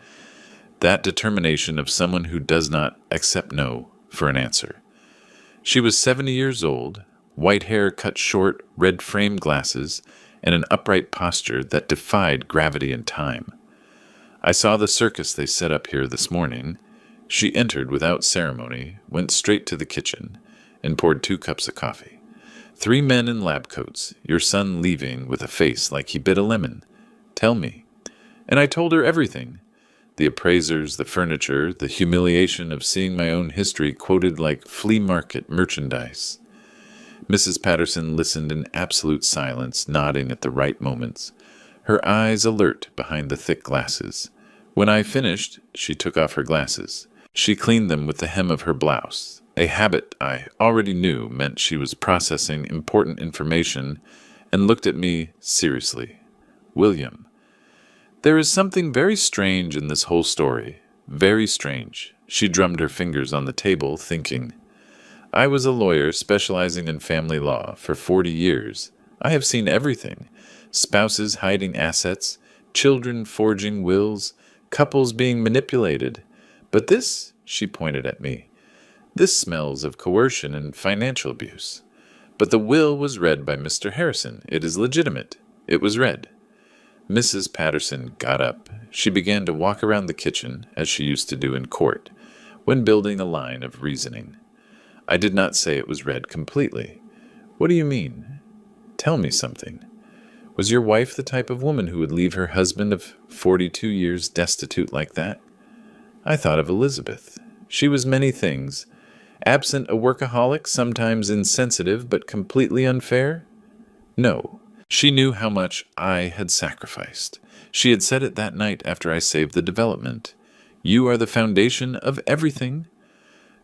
that determination of someone who does not accept no for an answer. She was 70 years old, white hair cut short, red-framed glasses, and an upright posture that defied gravity and time. I saw the circus they set up here this morning. She entered without ceremony, went straight to the kitchen, and poured 2 cups of coffee. 3 men in lab coats, your son leaving with a face like he bit a lemon. Tell me. And I told her everything. The appraisers, the furniture, the humiliation of seeing my own history quoted like flea market merchandise. Mrs. Patterson listened in absolute silence, nodding at the right moments, her eyes alert behind the thick glasses. When I finished, she took off her glasses. She cleaned them with the hem of her blouse, a habit I already knew meant she was processing important information, and looked at me seriously. William, there is something very strange in this whole story. Very strange. She drummed her fingers on the table, thinking. I was a lawyer specializing in family law for 40 years. I have seen everything. Spouses hiding assets, children forging wills, couples being manipulated. But this, she pointed at me, this smells of coercion and financial abuse. But the will was read by Mr. Harrison. It is legitimate. It was read. Mrs. Patterson got up. She began to walk around the kitchen, as she used to do in court, when building a line of reasoning. I did not say it was read completely. What do you mean? Tell me something. Was your wife the type of woman who would leave her husband of 42 years destitute like that? I thought of Elizabeth. She was many things. Absent a workaholic, sometimes insensitive, but completely unfair? No. She knew how much I had sacrificed. She had said it that night after I saved the development. You are the foundation of everything.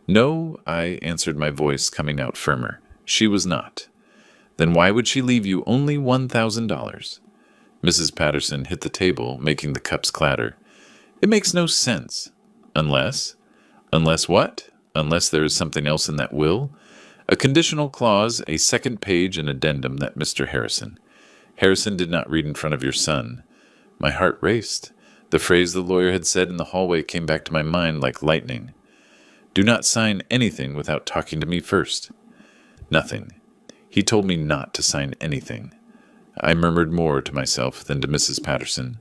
No, I answered, my voice coming out firmer. She was not. Then why would she leave you only $1,000? Mrs. Patterson hit the table, making the cups clatter. It makes no sense. Unless? Unless what? Unless there is something else in that will? A conditional clause, a second page, an addendum that Mr. Harrison did not read in front of your son. My heart raced. The phrase the lawyer had said in the hallway came back to my mind like lightning. Do not sign anything without talking to me first. Nothing. He told me not to sign anything. I murmured more to myself than to Mrs. Patterson.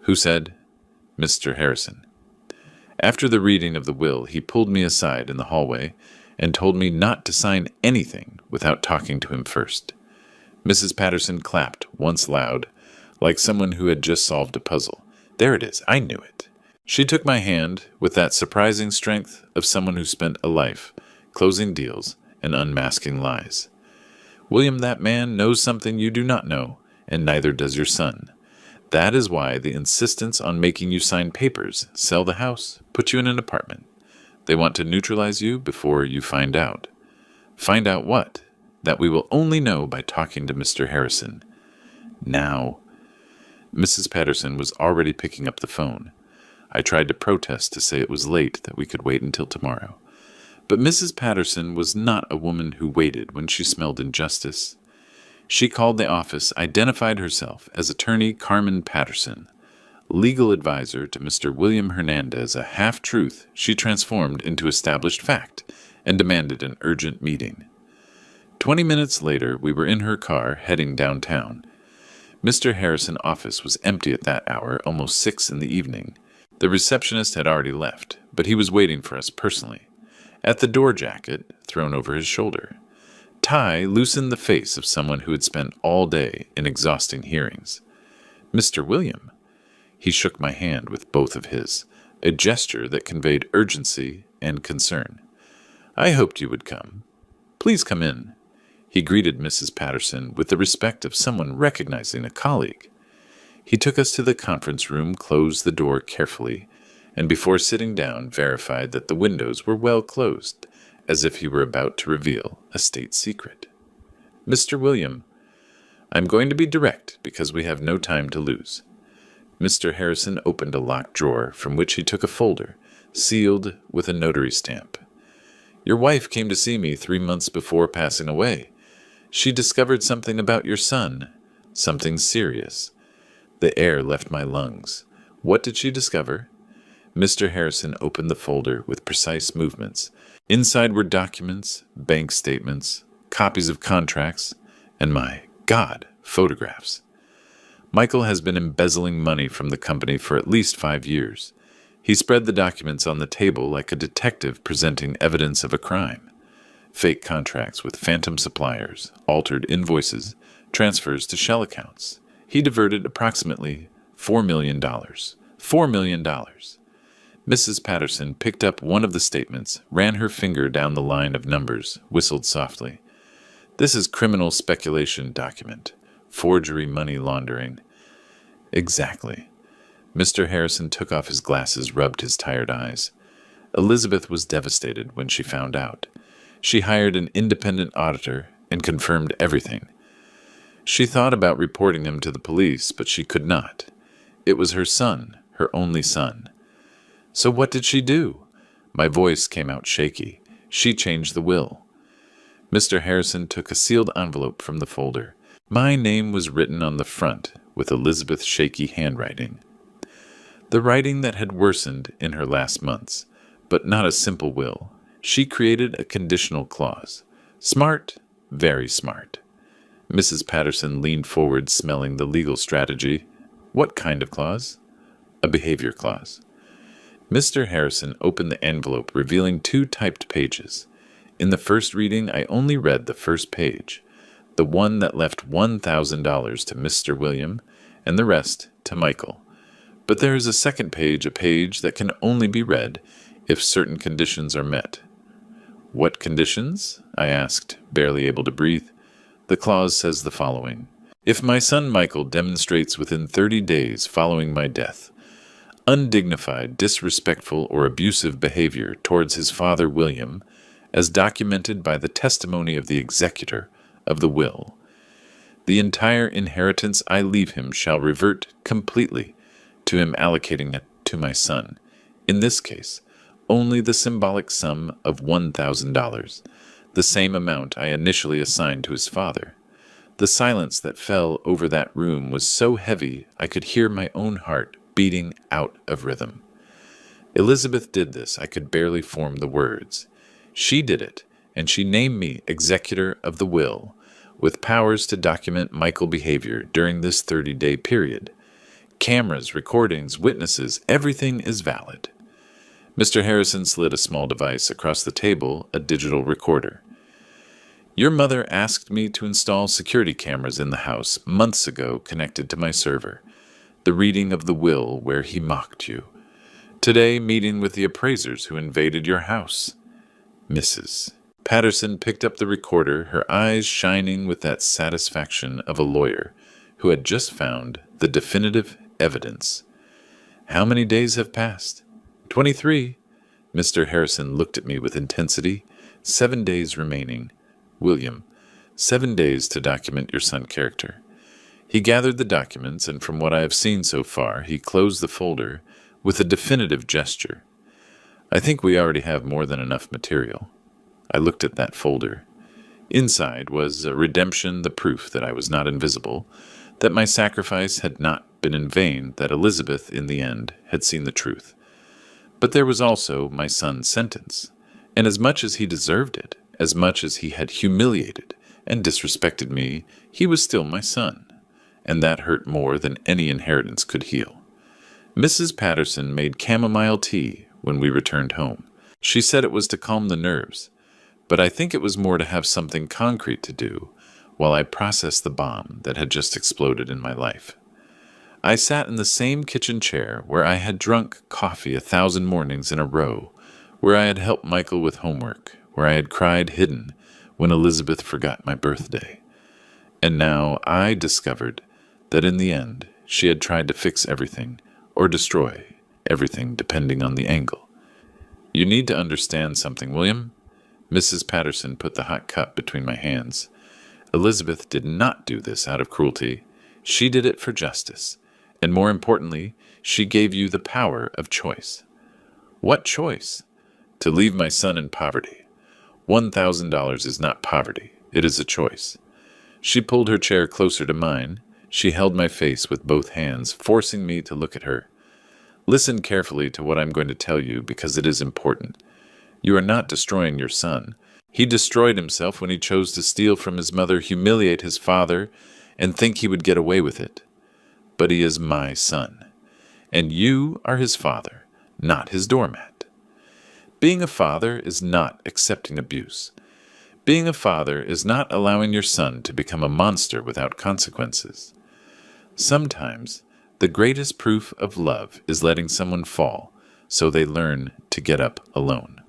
Who said? Mr. Harrison. After the reading of the will, he pulled me aside in the hallway and told me not to sign anything without talking to him first. Mrs. Patterson clapped once loud, like someone who had just solved a puzzle. There it is. I knew it. She took my hand with that surprising strength of someone who spent a life closing deals and unmasking lies. William, that man knows something you do not know, and neither does your son. That is why the insistence on making you sign papers, sell the house, put you in an apartment. They want to neutralize you before you find out. Find out what? That we will only know by talking to Mr. Harrison. Now. Mrs. Patterson was already picking up the phone. I tried to protest to say it was late, that we could wait until tomorrow. But Mrs. Patterson was not a woman who waited when she smelled injustice. She called the office, identified herself as Attorney Carmen Patterson, legal advisor to Mr. William Hernandez, a half-truth she transformed into established fact, and demanded an urgent meeting. 20 minutes later, we were in her car, heading downtown. Mr. Harrison's office was empty at that hour, almost 6 in the evening. The receptionist had already left, but he was waiting for us personally, at the door jacket thrown over his shoulder. Tie loosened the face of someone who had spent all day in exhausting hearings. Mr. William. He shook my hand with both of his, a gesture that conveyed urgency and concern. I hoped you would come. Please come in. He greeted Mrs. Patterson with the respect of someone recognizing a colleague. He took us to the conference room, closed the door carefully, and before sitting down verified that the windows were well closed, as if he were about to reveal a state secret. Mr. William, I'm going to be direct because we have no time to lose. Mr. Harrison opened a locked drawer from which he took a folder, sealed with a notary stamp. Your wife came to see me 3 months before passing away. She discovered something about your son, something serious. The air left my lungs. What did she discover? Mr. Harrison opened the folder with precise movements. Inside were documents, bank statements, copies of contracts, and my God, photographs. Michael has been embezzling money from the company for at least 5 years. He spread the documents on the table like a detective presenting evidence of a crime. Fake contracts with phantom suppliers, altered invoices, transfers to shell accounts. He diverted approximately $4 million. $4 million. Mrs. Patterson picked up one of the statements, ran her finger down the line of numbers, whistled softly. This is criminal speculation document. Forgery money laundering. Exactly. Mr. Harrison took off his glasses, rubbed his tired eyes. Elizabeth was devastated when she found out. She hired an independent auditor and confirmed everything. She thought about reporting him to the police, but she could not. It was her son, her only son. So what did she do? My voice came out shaky. She changed the will. Mr. Harrison took a sealed envelope from the folder. My name was written on the front with Elizabeth's shaky handwriting. The writing that had worsened in her last months, but not a simple will. She created a conditional clause. Smart, Very smart. Mrs. Patterson leaned forward, smelling the legal strategy. What kind of clause? A behavior clause. Mr. Harrison opened the envelope, revealing 2 typed pages. In the first reading, I only read the first page, the one that left $1,000 to Mr. William, and the rest to Michael. But there is a second page, a page that can only be read if certain conditions are met. What conditions? I asked, barely able to breathe. The clause says the following. If my son Michael demonstrates within 30 days following my death undignified, disrespectful, or abusive behavior towards his father William, as documented by the testimony of the executor of the will, the entire inheritance I leave him shall revert completely to him, allocating it to my son. In this case, only the symbolic sum of $1,000, the same amount I initially assigned to his father. The silence that fell over that room was so heavy I could hear my own heart beating out of rhythm. Elizabeth did this. I could barely form the words. She did it, and she named me executor of the will, with powers to document Michael behavior during this 30-day period. Cameras, recordings, witnesses, everything is valid. Mr. Harrison slid a small device across the table, a digital recorder. Your mother asked me to install security cameras in the house months ago connected to my server. The reading of the will where he mocked you. Today, meeting with the appraisers who invaded your house. Mrs. Patterson picked up the recorder, her eyes shining with that satisfaction of a lawyer who had just found the definitive evidence. How many days have passed? 23. Mr. Harrison looked at me with intensity. 7 days remaining. William, 7 days to document your son character. He gathered the documents, and from what I have seen so far, he closed the folder with a definitive gesture. I think we already have more than enough material. I looked at that folder. Inside was a redemption, the proof that I was not invisible, that my sacrifice had not been in vain, that Elizabeth, in the end, had seen the truth. But there was also my son's sentence, and as much as he deserved it, as much as he had humiliated and disrespected me, he was still my son, and that hurt more than any inheritance could heal. Mrs. Patterson made chamomile tea when we returned home. She said it was to calm the nerves, but I think it was more to have something concrete to do while I processed the bomb that had just exploded in my life. I sat in the same kitchen chair where I had drunk coffee 1,000 mornings in a row, where I had helped Michael with homework, where I had cried hidden when Elizabeth forgot my birthday. And now I discovered that in the end she had tried to fix everything, or destroy everything depending on the angle. You need to understand something, William. Mrs. Patterson put the hot cup between my hands. Elizabeth did not do this out of cruelty. She did it for justice. And more importantly, she gave you the power of choice. What choice? To leave my son in poverty. $1,000 is not poverty. It is a choice. She pulled her chair closer to mine. She held my face with both hands, forcing me to look at her. Listen carefully to what I'm going to tell you, because it is important. You are not destroying your son. He destroyed himself when he chose to steal from his mother, humiliate his father, and think he would get away with it. But he is my son, and you are his father, not his doormat. Being a father is not accepting abuse. Being a father is not allowing your son to become a monster without consequences. Sometimes, the greatest proof of love is letting someone fall so they learn to get up alone.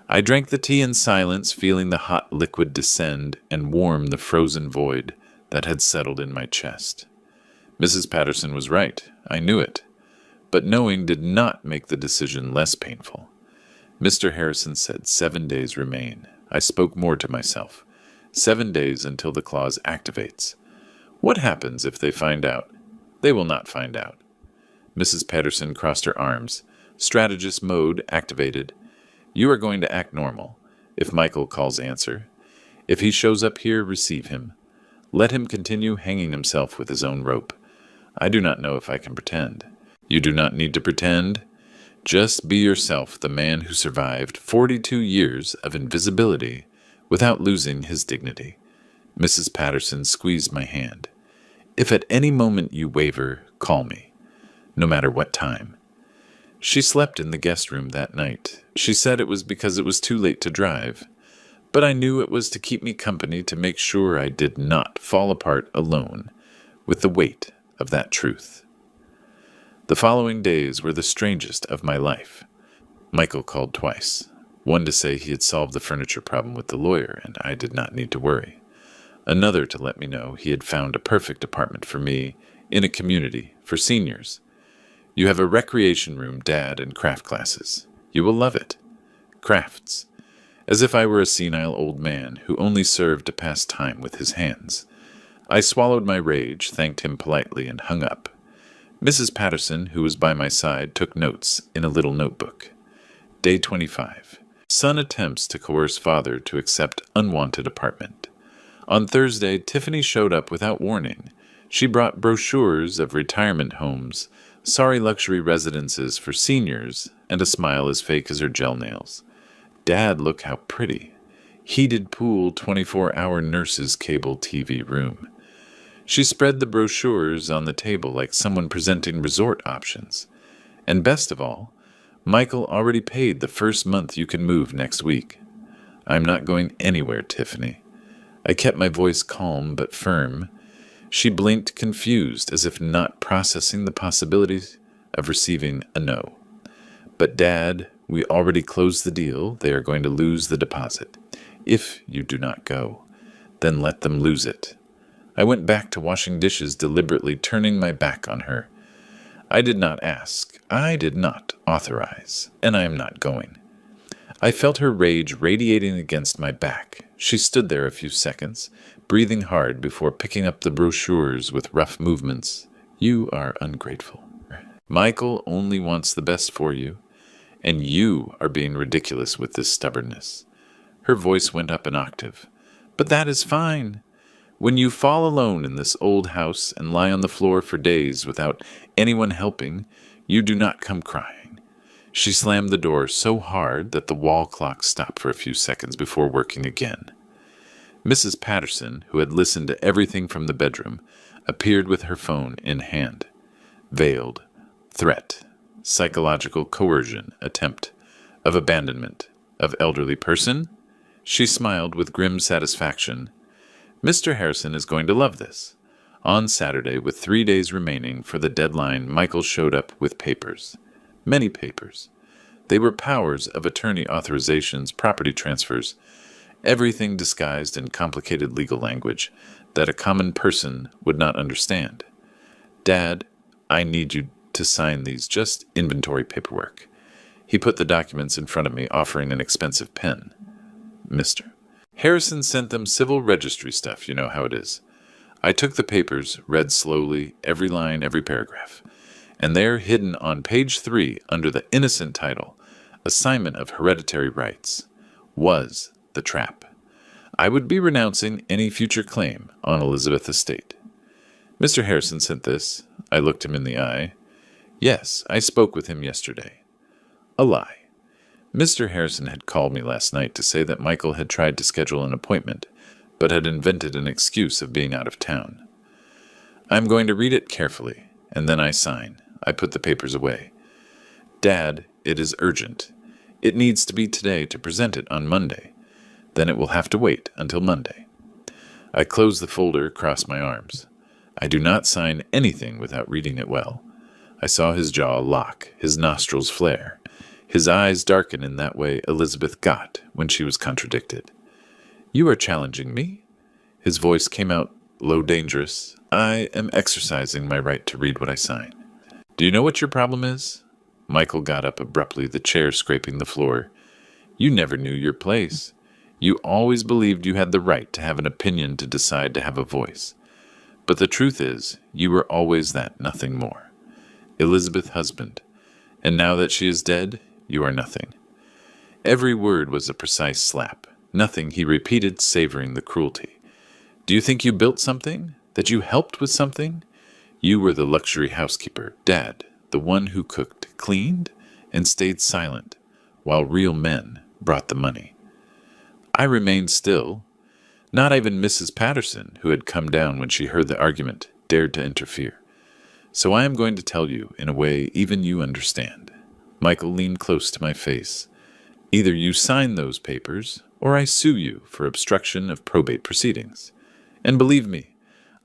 I drank the tea in silence, feeling the hot liquid descend and warm the frozen void that had settled in my chest. Mrs. Patterson was right. I knew it. But knowing did not make the decision less painful. Mr. Harrison said 7 days remain. I spoke more to myself. 7 days until the clause activates. What happens if they find out? They will not find out. Mrs. Patterson crossed her arms. Strategist mode activated. You are going to act normal. If Michael calls answer. If he shows up here, receive him. Let him continue hanging himself with his own rope. I do not know if I can pretend. You do not need to pretend. Just be yourself, the man who survived 42 years of invisibility without losing his dignity. Mrs. Patterson squeezed my hand. If at any moment you waver, call me, no matter what time. She slept in the guest room that night. She said it was because it was too late to drive, but I knew it was to keep me company to make sure I did not fall apart alone with the weight of that truth. The following days were the strangest of my life. Michael called twice, one to say he had solved the furniture problem with the lawyer and I did not need to worry, another to let me know he had found a perfect apartment for me in a community for seniors. You have a recreation room, Dad, and craft classes. You will love it. Crafts. As if I were a senile old man who only served to pass time with his hands. I swallowed my rage, thanked him politely, and hung up. Mrs. Patterson, who was by my side, took notes in a little notebook. Day 25. Son attempts to coerce father to accept unwanted apartment. On Thursday, Tiffany showed up without warning. She brought brochures of retirement homes, sorry luxury residences for seniors, and a smile as fake as her gel nails. Dad, look how pretty. Heated pool, 24-hour nurse's cable TV room. She spread the brochures on the table like someone presenting resort options. And best of all, Michael already paid the first month you can move next week. I'm not going anywhere, Tiffany. I kept my voice calm but firm. She blinked confused as if not processing the possibilities of receiving a no. But Dad, we already closed the deal. They are going to lose the deposit. If you do not go, then let them lose it. I went back to washing dishes, deliberately turning my back on her. I did not ask. I did not authorize. And I am not going. I felt her rage radiating against my back. She stood there a few seconds, breathing hard before picking up the brochures with rough movements. You are ungrateful. Michael only wants the best for you, and you are being ridiculous with this stubbornness. Her voice went up an octave. But that is fine. When you fall alone in this old house and lie on the floor for days without anyone helping, you do not come crying. She slammed the door so hard that the wall clock stopped for a few seconds before working again. Mrs. Patterson, who had listened to everything from the bedroom, appeared with her phone in hand. Veiled. Threat. Psychological coercion. Attempt. Of abandonment. Of elderly person? She smiled with grim satisfaction. Mr. Harrison is going to love this. On Saturday, with 3 days remaining for the deadline, Michael showed up with papers. Many papers. They were powers of attorney authorizations, property transfers, everything disguised in complicated legal language that a common person would not understand. Dad, I need you to sign these, just inventory paperwork. He put the documents in front of me, offering an expensive pen. Mr. Harrison sent them civil registry stuff, you know how it is. I took the papers, read slowly, every line, every paragraph. And there, hidden on page 3, under the innocent title, Assignment of Hereditary Rights, was the trap. I would be renouncing any future claim on Elizabeth Estate. Mr. Harrison sent this. I looked him in the eye. Yes, I spoke with him yesterday. A lie. Mr. Harrison had called me last night to say that Michael had tried to schedule an appointment, but had invented an excuse of being out of town. I'm going to read it carefully, and then I sign. I put the papers away. Dad, it is urgent. It needs to be today to present it on Monday. Then it will have to wait until Monday. I closed the folder, crossed my arms. I do not sign anything without reading it well. I saw his jaw lock, his nostrils flare. His eyes darken in that way Elizabeth got when she was contradicted. You are challenging me? His voice came out low, dangerous. I am exercising my right to read what I sign. Do you know what your problem is? Michael got up abruptly, the chair scraping the floor. You never knew your place. You always believed you had the right to have an opinion, to decide, to have a voice. But the truth is, you were always that, nothing more. Elizabeth husband. And now that she is dead, you are nothing. Every word was a precise slap. Nothing, he repeated, savoring the cruelty. Do you think you built something? That you helped with something? You were the luxury housekeeper, Dad, the one who cooked, cleaned, and stayed silent, while real men brought the money. I remained still. Not even Mrs. Patterson, who had come down when she heard the argument, dared to interfere. So I am going to tell you in a way even you understand. Michael leaned close to my face. Either you sign those papers, or I sue you for obstruction of probate proceedings. And believe me,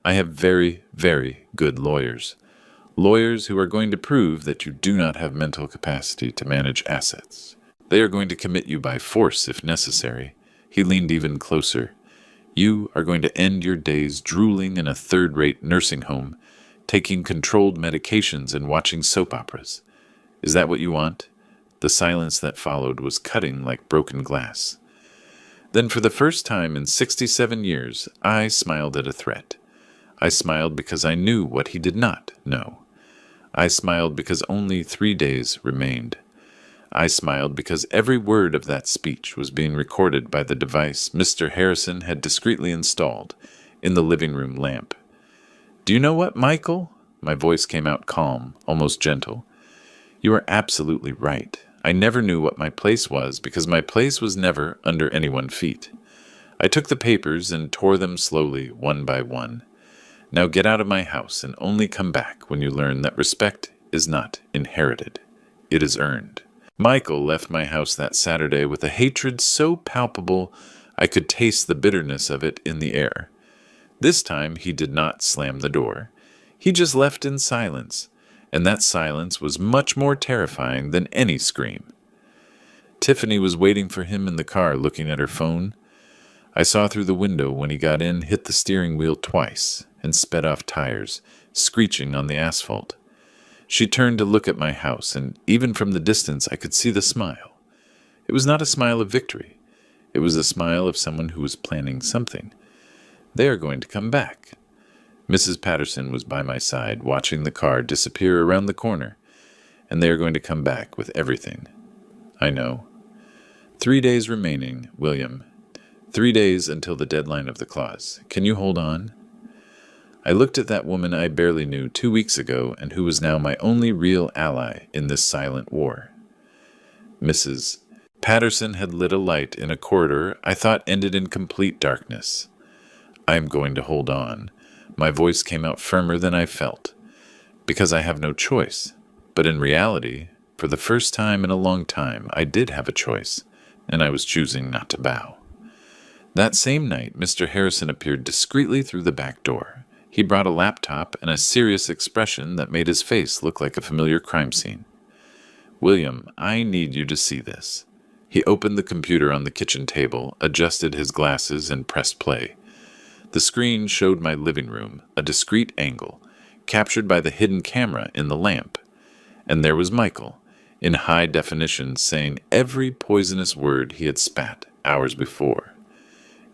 I have very, very good lawyers. Lawyers who are going to prove that you do not have mental capacity to manage assets. They are going to commit you by force if necessary. He leaned even closer. You are going to end your days drooling in a third-rate nursing home, taking controlled medications and watching soap operas. Is that what you want? The silence that followed was cutting like broken glass. Then for the first time in 67 years, I smiled at a threat. I smiled because I knew what he did not know. I smiled because only 3 days remained. I smiled because every word of that speech was being recorded by the device Mr. Harrison had discreetly installed in the living room lamp. Do you know what, Michael? My voice came out calm, almost gentle. You are absolutely right. I never knew what my place was because my place was never under anyone's feet. I took the papers and tore them slowly, one by one. Now get out of my house and only come back when you learn that respect is not inherited. It is earned. Michael left my house that Saturday with a hatred so palpable I could taste the bitterness of it in the air. This time he did not slam the door. He just left in silence, and that silence was much more terrifying than any scream. Tiffany was waiting for him in the car looking at her phone. I saw through the window when he got in, hit the steering wheel twice, and sped off tires, screeching on the asphalt. She turned to look at my house, and even from the distance I could see the smile. It was not a smile of victory. It was the smile of someone who was planning something. They are going to come back. Mrs. Patterson was by my side, watching the car disappear around the corner, and they are going to come back with everything. I know. 3 days remaining, William. 3 days until the deadline of the clause. Can you hold on? I looked at that woman I barely knew 2 weeks ago and who was now my only real ally in this silent war. Mrs. Patterson had lit a light in a corridor I thought ended in complete darkness. I am going to hold on. My voice came out firmer than I felt, because I have no choice. But in reality, for the first time in a long time, I did have a choice, and I was choosing not to bow. That same night, Mr. Harrison appeared discreetly through the back door. He brought a laptop and a serious expression that made his face look like a familiar crime scene. William, I need you to see this. He opened the computer on the kitchen table, adjusted his glasses, and pressed play. The screen showed my living room, a discreet angle, captured by the hidden camera in the lamp. And there was Michael, in high definition, saying every poisonous word he had spat hours before.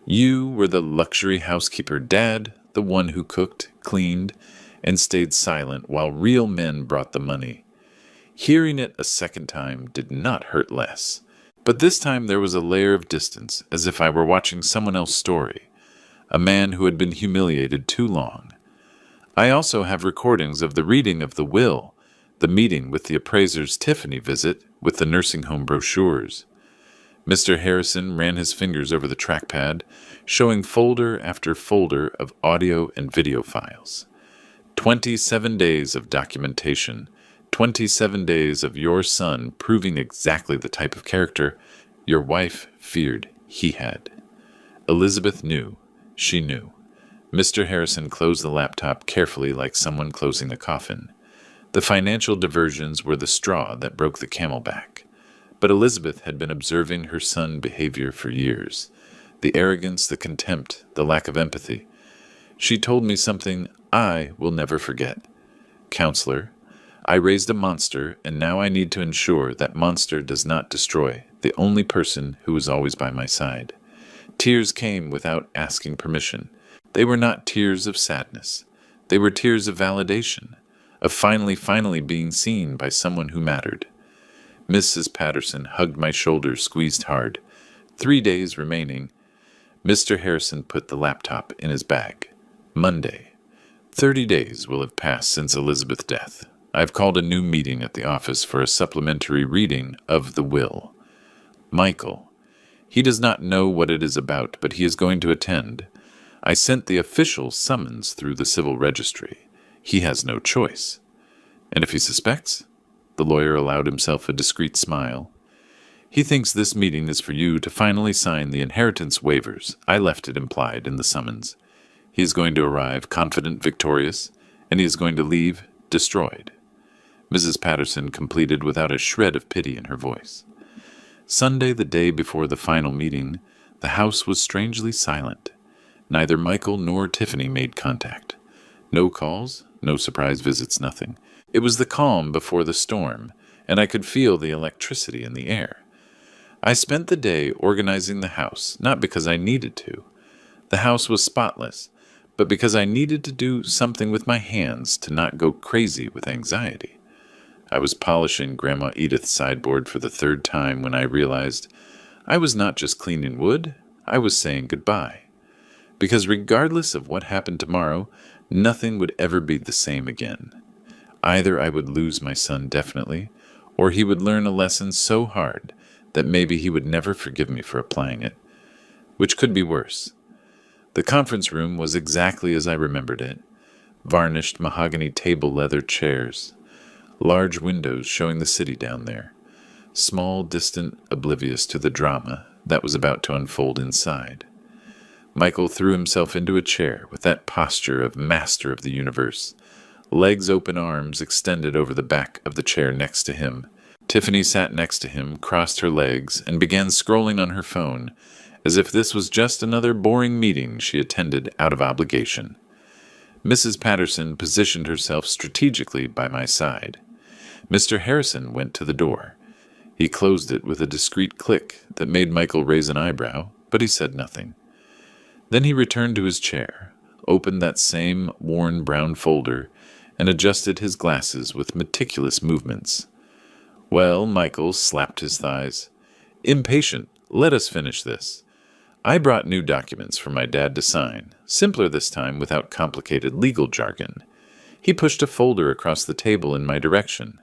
You were the luxury housekeeper, Dad, the one who cooked, cleaned, and stayed silent while real men brought the money. Hearing it a second time did not hurt less. But this time there was a layer of distance, as if I were watching someone else's story. A man who had been humiliated too long. I also have recordings of the reading of the will, the meeting with the appraiser's Tiffany visit with the nursing home brochures. Mr. Harrison ran his fingers over the trackpad, showing folder after folder of audio and video files. 27 days of documentation, 27 days of your son proving exactly the type of character your wife feared he had. Elizabeth knew. She knew. Mr. Harrison closed the laptop carefully like someone closing a coffin. The financial diversions were the straw that broke the camel back. But Elizabeth had been observing her son's behavior for years. The arrogance, the contempt, the lack of empathy. She told me something I will never forget. Counselor, I raised a monster, and now I need to ensure that monster does not destroy the only person who was always by my side. Tears came without asking permission. They were not tears of sadness. They were tears of validation, of finally being seen by someone who mattered. Mrs. Patterson hugged my shoulder, squeezed hard. 3 days remaining. Mr. Harrison put the laptop in his bag. Monday. 30 days will have passed since Elizabeth's death. I've called a new meeting at the office for a supplementary reading of the will. Michael. He does not know what it is about, but he is going to attend. I sent the official summons through the civil registry. He has no choice. And if he suspects? The lawyer allowed himself a discreet smile. He thinks this meeting is for you to finally sign the inheritance waivers. I left it implied in the summons. He is going to arrive confident, victorious, and he is going to leave destroyed. Mrs. Patterson completed without a shred of pity in her voice. Sunday, the day before the final meeting, the house was strangely silent. Neither Michael nor Tiffany made contact. No calls, no surprise visits, nothing. It was the calm before the storm, and I could feel the electricity in the air. I spent the day organizing the house, not because I needed to. The house was spotless, but because I needed to do something with my hands to not go crazy with anxiety. I was polishing Grandma Edith's sideboard for the third time when I realized I was not just cleaning wood, I was saying goodbye. Because regardless of what happened tomorrow, nothing would ever be the same again. Either I would lose my son definitely, or he would learn a lesson so hard that maybe he would never forgive me for applying it, which could be worse. The conference room was exactly as I remembered it. Varnished mahogany table leather chairs, large windows showing the city down there, small, distant, oblivious to the drama that was about to unfold inside. Michael threw himself into a chair with that posture of master of the universe, legs open, arms extended over the back of the chair next to him. Tiffany sat next to him, crossed her legs, and began scrolling on her phone, as if this was just another boring meeting she attended out of obligation. Mrs. Patterson positioned herself strategically by my side. Mr. Harrison went to the door. He closed it with a discreet click that made Michael raise an eyebrow, but he said nothing. Then he returned to his chair, opened that same worn brown folder, and adjusted his glasses with meticulous movements. Well, Michael slapped his thighs. Impatient, let us finish this. I brought new documents for my dad to sign, simpler this time without complicated legal jargon. He pushed a folder across the table in my direction.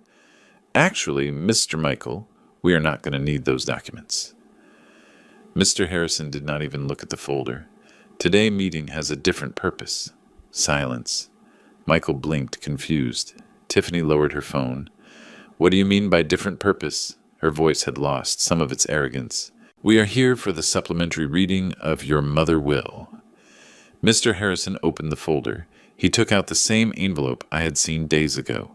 Actually, Mr. Michael, we are not going to need those documents. Mr. Harrison did not even look at the folder. Today's meeting has a different purpose. Silence. Michael blinked, confused. Tiffany lowered her phone. What do you mean by different purpose? Her voice had lost some of its arrogance. We are here for the supplementary reading of your mother will. Mr. Harrison opened the folder. He took out the same envelope I had seen days ago.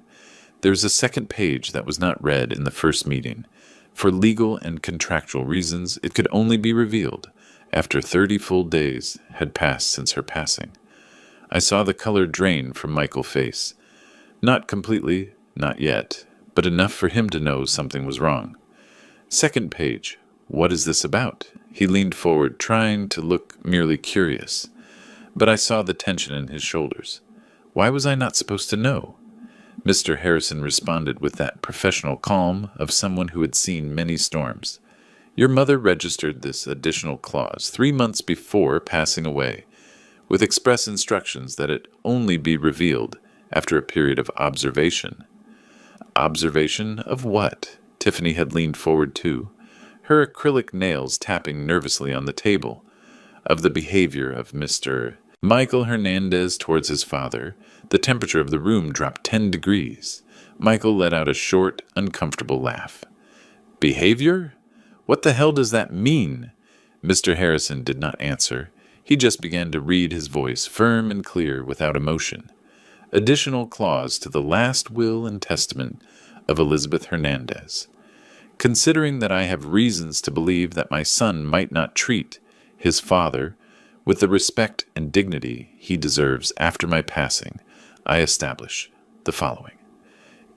There was a second page that was not read in the first meeting. For legal and contractual reasons, it could only be revealed after 30 full days had passed since her passing. I saw the color drain from Michael's face. Not completely, not yet, but enough for him to know something was wrong. Second page. What is this about? He leaned forward, trying to look merely curious. But I saw the tension in his shoulders. Why was I not supposed to know? Mr. Harrison responded with that professional calm of someone who had seen many storms. Your mother registered this additional clause 3 months before passing away, with express instructions that it only be revealed after a period of observation. Observation of what? Tiffany had leaned forward too, her acrylic nails tapping nervously on the table. Of the behavior of Mr. Michael Hernandez towards his father. The temperature of the room dropped 10 degrees. Michael let out a short, uncomfortable laugh. Behavior? What the hell does that mean? Mr. Harrison did not answer. He just began to read, his voice firm and clear without emotion. Additional clause to the last will and testament of Elizabeth Hernandez. Considering that I have reasons to believe that my son might not treat his father with the respect and dignity he deserves after my passing, I establish the following.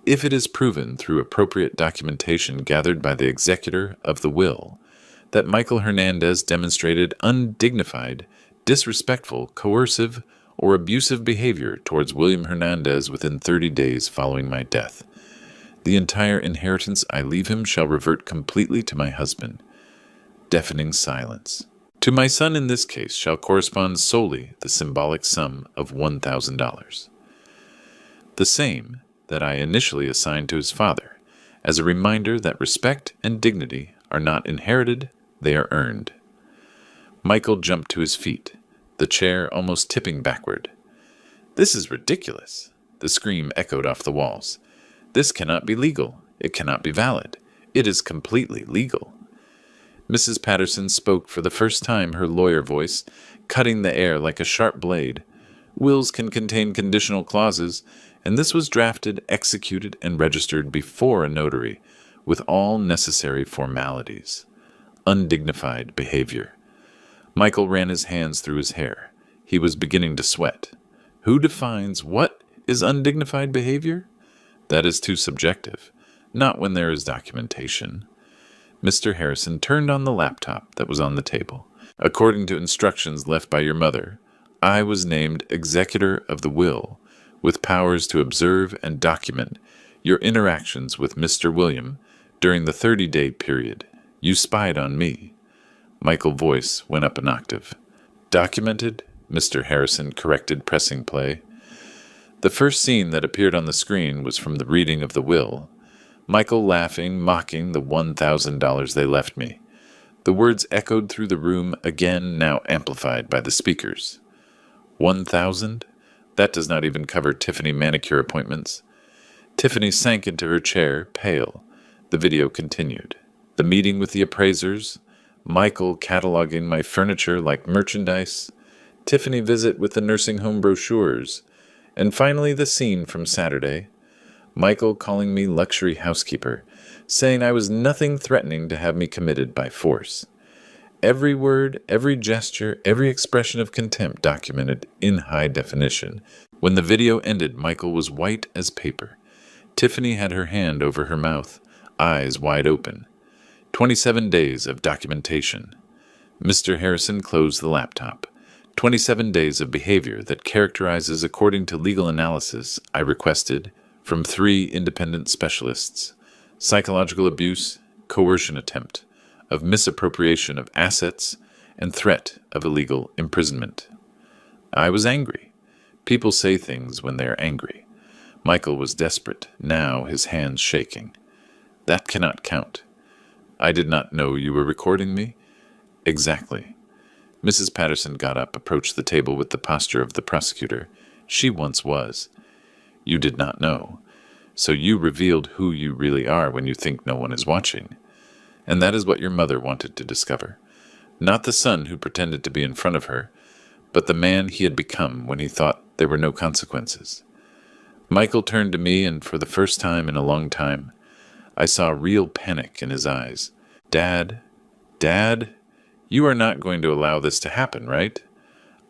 If it is proven through appropriate documentation gathered by the executor of the will that Michael Hernandez demonstrated undignified, disrespectful, coercive, or abusive behavior towards William Hernandez within 30 days following my death, the entire inheritance I leave him shall revert completely to my husband. Deafening silence. To my son in this case shall correspond solely the symbolic sum of $1,000. The same that I initially assigned to his father, as a reminder that respect and dignity are not inherited, they are earned. Michael jumped to his feet, the chair almost tipping backward. "This is ridiculous." The scream echoed off the walls. "This cannot be legal. It cannot be valid. It is completely legal." Mrs. Patterson spoke for the first time, her lawyer voice cutting the air like a sharp blade. "Wills can contain conditional clauses, and this was drafted, executed, and registered before a notary, with all necessary formalities." Undignified behavior. Michael ran his hands through his hair. He was beginning to sweat. Who defines what is undignified behavior? That is too subjective. Not when there is documentation. Mr. Harrison turned on the laptop that was on the table. "According to instructions left by your mother, I was named executor of the will, with powers to observe and document your interactions with Mr. William during the 30-day period. You spied on me." Michael's voice went up an octave. "Documented?" Mr. Harrison corrected, pressing play. The first scene that appeared on the screen was from the reading of the will. Michael laughing, mocking the $1,000 they left me. The words echoed through the room again, now amplified by the speakers. 1,000? That does not even cover Tiffany manicure appointments. Tiffany sank into her chair, pale. The video continued. The meeting with the appraisers, Michael cataloging my furniture like merchandise, Tiffany visit with the nursing home brochures, and finally the scene from Saturday. Michael calling me luxury housekeeper, saying I was nothing threatening to have me committed by force. Every word, every gesture, every expression of contempt documented in high definition. When the video ended, Michael was white as paper. Tiffany had her hand over her mouth, eyes wide open. 27 days of documentation. Mr. Harrison closed the laptop. 27 days of behavior that characterizes according to legal analysis I requested from 3 independent specialists: psychological abuse, coercion attempt, of misappropriation of assets, and threat of illegal imprisonment. I was angry. People say things when they are angry. Michael was desperate, now his hands shaking. That cannot count. I did not know you were recording me. Exactly. Mrs. Patterson got up, approached the table with the posture of the prosecutor. She once was. You did not know. So you revealed who you really are when you think no one is watching. And that is what your mother wanted to discover. Not the son who pretended to be in front of her, but the man he had become when he thought there were no consequences. Michael turned to me, and for the first time in a long time, I saw real panic in his eyes. Dad, you are not going to allow this to happen, right?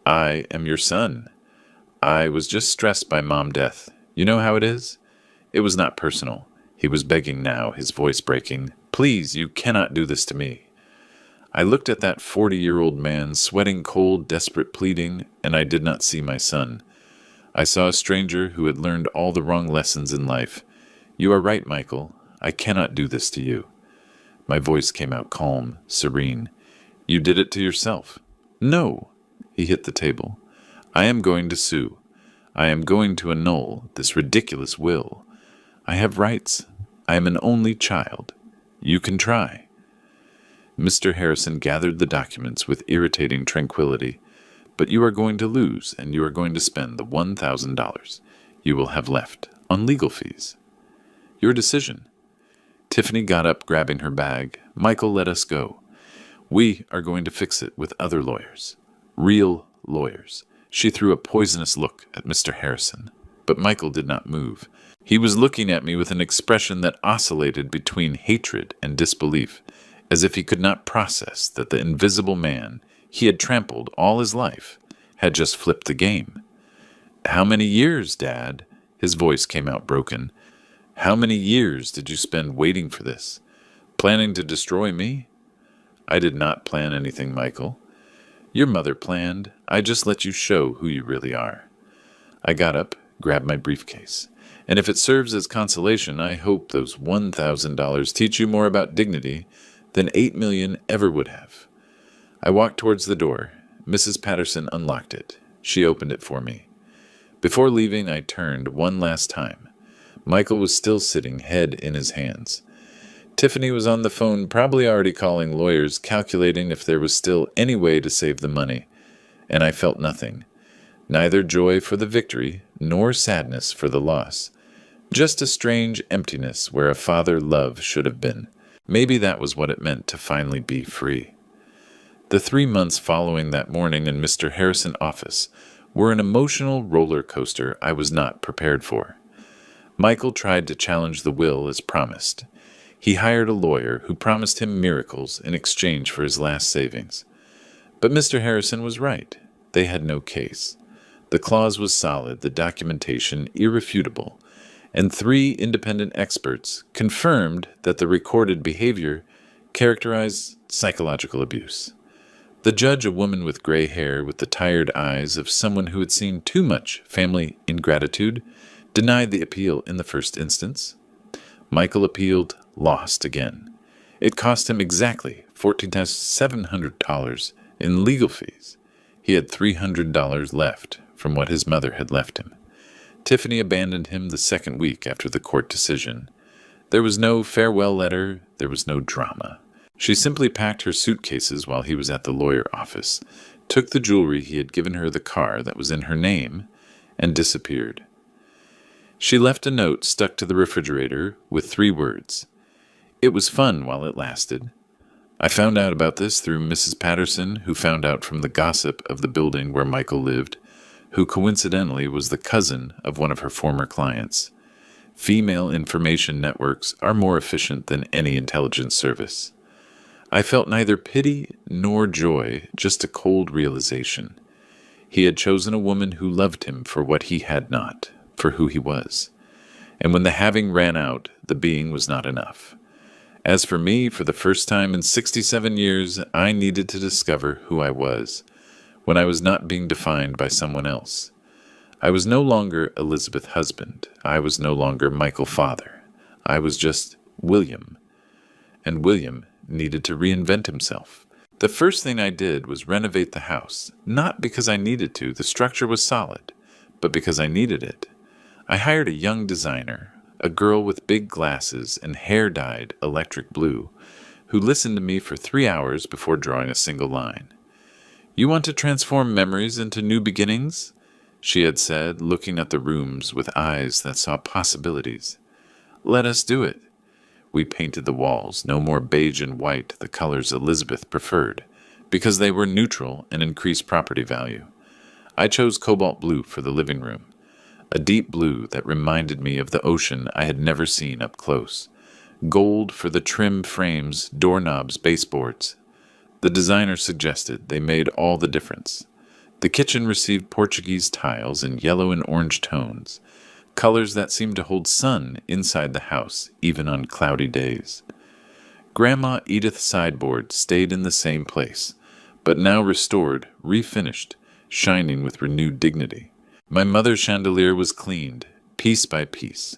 I am your son. I was just stressed by Mom death. You know how it is? It was not personal. He was begging now, his voice breaking. Please, you cannot do this to me. I looked at that 40-year-old man, sweating cold, desperate pleading, and I did not see my son. I saw a stranger who had learned all the wrong lessons in life. You are right, Michael. I cannot do this to you. My voice came out calm, serene. You did it to yourself. No. He hit the table. I am going to sue. I am going to annul this ridiculous will. I have rights. I am an only child. You can try. Mr. Harrison gathered the documents with irritating tranquility. But you are going to lose, and you are going to spend the $1,000 you will have left on legal fees. Your decision. Tiffany got up, grabbing her bag. Michael, let us go. We are going to fix it with other lawyers. Real lawyers. She threw a poisonous look at Mr. Harrison. But Michael did not move. He was looking at me with an expression that oscillated between hatred and disbelief, as if he could not process that the invisible man he had trampled all his life had just flipped the game. How many years, Dad? His voice came out broken. How many years did you spend waiting for this? Planning to destroy me? I did not plan anything, Michael. Your mother planned. I just let you show who you really are. I got up, grabbed my briefcase. And if it serves as consolation, I hope those $1,000 teach you more about dignity than $8 million ever would have. I walked towards the door. Mrs. Patterson unlocked it. She opened it for me. Before leaving, I turned one last time. Michael was still sitting, head in his hands. Tiffany was on the phone, probably already calling lawyers, calculating if there was still any way to save the money, and I felt nothing. Neither joy for the victory, nor sadness for the loss. Just a strange emptiness where a father love should have been. Maybe that was what it meant to finally be free. The 3 months following that morning in Mr. Harrison's office were an emotional roller coaster I was not prepared for. Michael tried to challenge the will as promised. He hired a lawyer who promised him miracles in exchange for his last savings. But Mr. Harrison was right. They had no case. The clause was solid, the documentation irrefutable, and 3 independent experts confirmed that the recorded behavior characterized psychological abuse. The judge, a woman with gray hair with the tired eyes of someone who had seen too much family ingratitude, denied the appeal in the first instance. Michael appealed, lost again. It cost him exactly $14,700 in legal fees. He had $300 left from what his mother had left him. Tiffany abandoned him the second week after the court decision. There was no farewell letter, there was no drama. She simply packed her suitcases while he was at the lawyer office, took the jewelry he had given her, the car that was in her name, and disappeared. She left a note stuck to the refrigerator with 3 words. It was fun while it lasted. I found out about this through Mrs. Patterson, who found out from the gossip of the building where Michael lived, who coincidentally was the cousin of one of her former clients. Female information networks are more efficient than any intelligence service. I felt neither pity nor joy, just a cold realization. He had chosen a woman who loved him for what he had not, for who he was. And when the having ran out, the being was not enough. As for me, for the first time in 67 years, I needed to discover who I was, when I was not being defined by someone else. I was no longer Elizabeth husband. I was no longer Michael father. I was just William. And William needed to reinvent himself. The first thing I did was renovate the house, not because I needed to, the structure was solid, but because I needed it. I hired a young designer, a girl with big glasses and hair dyed electric blue, who listened to me for 3 hours before drawing a single line. "You want to transform memories into new beginnings?" she had said, looking at the rooms with eyes that saw possibilities. "Let us do it." We painted the walls, no more beige and white, the colors Elizabeth preferred, because they were neutral and increased property value. I chose cobalt blue for the living room, a deep blue that reminded me of the ocean I had never seen up close. Gold for the trim frames, doorknobs, baseboards. The designer suggested they made all the difference. The kitchen received Portuguese tiles in yellow and orange tones, colors that seemed to hold sun inside the house, even on cloudy days. Grandma Edith's sideboard stayed in the same place, but now restored, refinished, shining with renewed dignity. My mother's chandelier was cleaned, piece by piece,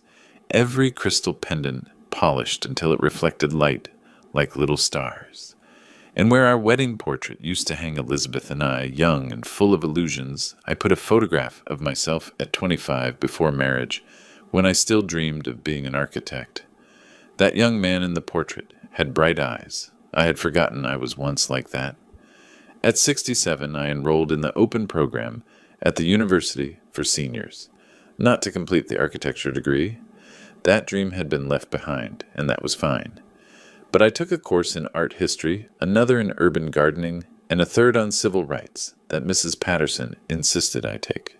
every crystal pendant polished until it reflected light like little stars. And where our wedding portrait used to hang Elizabeth and I, young and full of illusions, I put a photograph of myself at 25 before marriage, when I still dreamed of being an architect. That young man in the portrait had bright eyes. I had forgotten I was once like that. At 67, I enrolled in the open program at the University for Seniors, not to complete the architecture degree. That dream had been left behind, and that was fine. But I took a course in art history, another in urban gardening, and a third on civil rights that Mrs. Patterson insisted I take.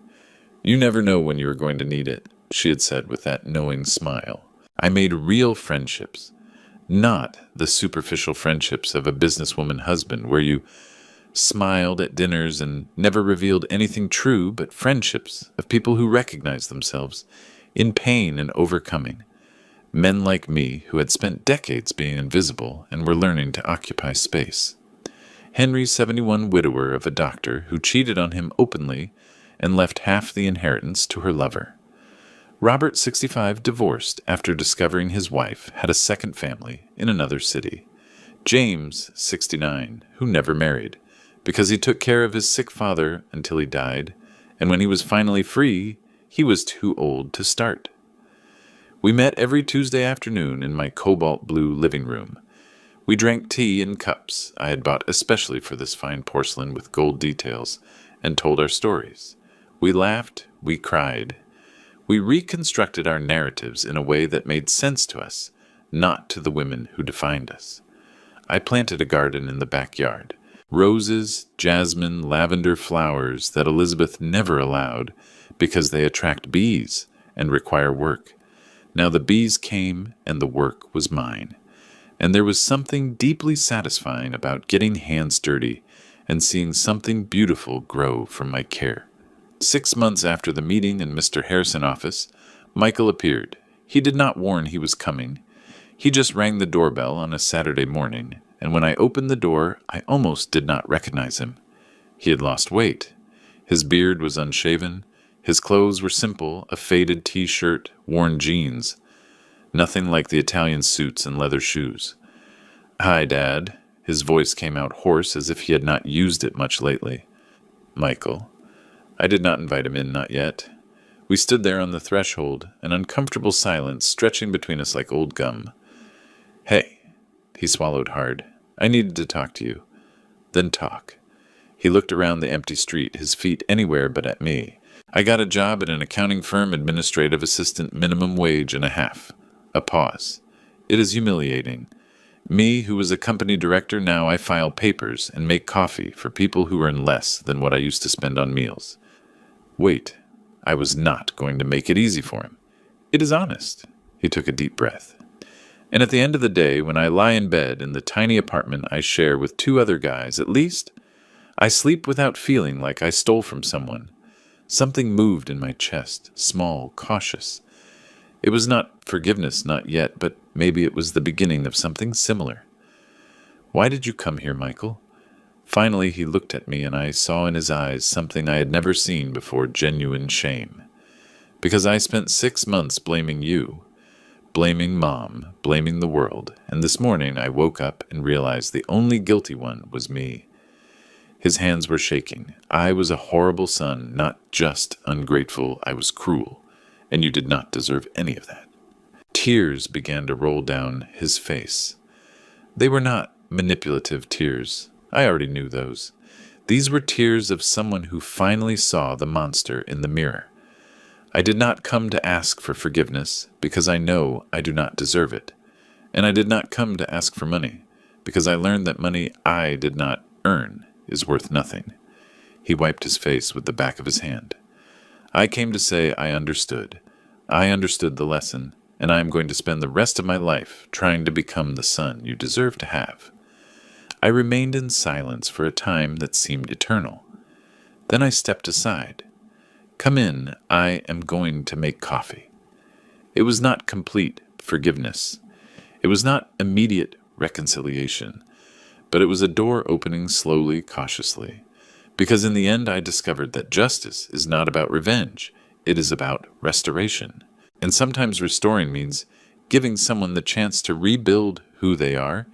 "You never know when you are going to need it," she had said with that knowing smile. I made real friendships, not the superficial friendships of a businesswoman husband where you smiled at dinners and never revealed anything true, but friendships of people who recognized themselves in pain and overcoming. Men like me who had spent decades being invisible and were learning to occupy space. Henry's 71 widower of a doctor who cheated on him openly and left half the inheritance to her lover. Robert, 65, divorced after discovering his wife had a second family in another city. James, 69, who never married, because he took care of his sick father until he died, and when he was finally free, he was too old to start. We met every Tuesday afternoon in my cobalt blue living room. We drank tea in cups I had bought especially for this fine porcelain with gold details, and told our stories. We laughed, we cried. We reconstructed our narratives in a way that made sense to us, not to the women who defined us. I planted a garden in the backyard. Roses, jasmine, lavender flowers that Elizabeth never allowed because they attract bees and require work. Now the bees came and the work was mine. And there was something deeply satisfying about getting hands dirty and seeing something beautiful grow from my care. 6 months after the meeting in Mr. Harrison's office, Michael appeared. He did not warn he was coming. He just rang the doorbell on a Saturday morning, and when I opened the door, I almost did not recognize him. He had lost weight. His beard was unshaven. His clothes were simple, a faded t-shirt, worn jeans. Nothing like the Italian suits and leather shoes. "Hi, Dad." His voice came out hoarse as if he had not used it much lately. "Michael." I did not invite him in, not yet. We stood there on the threshold, an uncomfortable silence stretching between us like old gum. "Hey." He swallowed hard. "I needed to talk to you." "Then talk." He looked around the empty street, his feet anywhere but at me. "I got a job at an accounting firm, administrative assistant, minimum wage and a half." A pause. "It is humiliating. Me, who was a company director, now I file papers and make coffee for people who earn less than what I used to spend on meals." Wait, I was not going to make it easy for him. "It is honest." He took a deep breath. "And at the end of the day, when I lie in bed in the tiny apartment I share with 2 other guys, at least, I sleep without feeling like I stole from someone. Something moved in my chest, small, cautious. It was not forgiveness, not yet, but maybe it was the beginning of something similar. Why did you come here, Michael?" Finally he looked at me, and I saw in his eyes something I had never seen before, genuine shame. "Because I spent 6 months blaming you, blaming Mom, blaming the world, and this morning I woke up and realized the only guilty one was me." His hands were shaking. "I was a horrible son, not just ungrateful, I was cruel, and you did not deserve any of that." Tears began to roll down his face. They were not manipulative tears. I already knew those. These were tears of someone who finally saw the monster in the mirror. I did not come to ask for forgiveness, because I know I do not deserve it. And I did not come to ask for money, because I learned that money I did not earn is worth nothing. He wiped his face with the back of his hand. "I came to say I understood. I understood the lesson, and I am going to spend the rest of my life trying to become the son you deserve to have." I remained in silence for a time that seemed eternal. Then I stepped aside. "Come in, I am going to make coffee." It was not complete forgiveness. It was not immediate reconciliation, but it was a door opening slowly, cautiously. Because in the end I discovered that justice is not about revenge, it is about restoration. And sometimes restoring means giving someone the chance to rebuild who they are,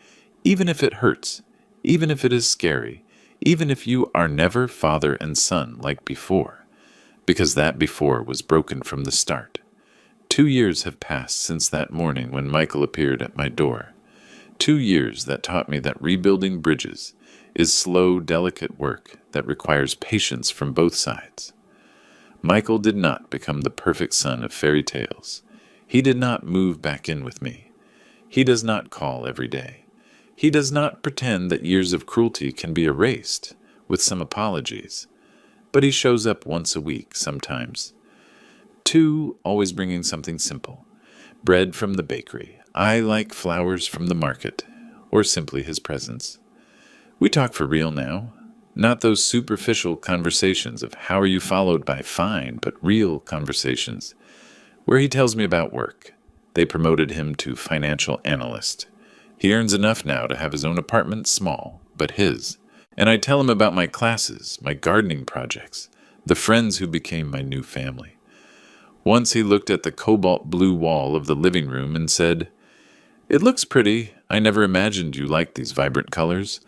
even if it hurts, even if it is scary, even if you are never father and son like before, because that before was broken from the start. 2 years have passed since that morning when Michael appeared at my door. 2 years that taught me that rebuilding bridges is slow, delicate work that requires patience from both sides. Michael did not become the perfect son of fairy tales. He did not move back in with me. He does not call every day. He does not pretend that years of cruelty can be erased with some apologies. But he shows up once a week sometimes. 2, always bringing something simple. Bread from the bakery. I like flowers from the market. Or simply his presence. We talk for real now. Not those superficial conversations of how are you followed by fine, but real conversations, where he tells me about work. They promoted him to financial analyst. He earns enough now to have his own apartment, small, but his. And I tell him about my classes, my gardening projects, the friends who became my new family. Once he looked at the cobalt blue wall of the living room and said, "It looks pretty. I never imagined you liked these vibrant colors."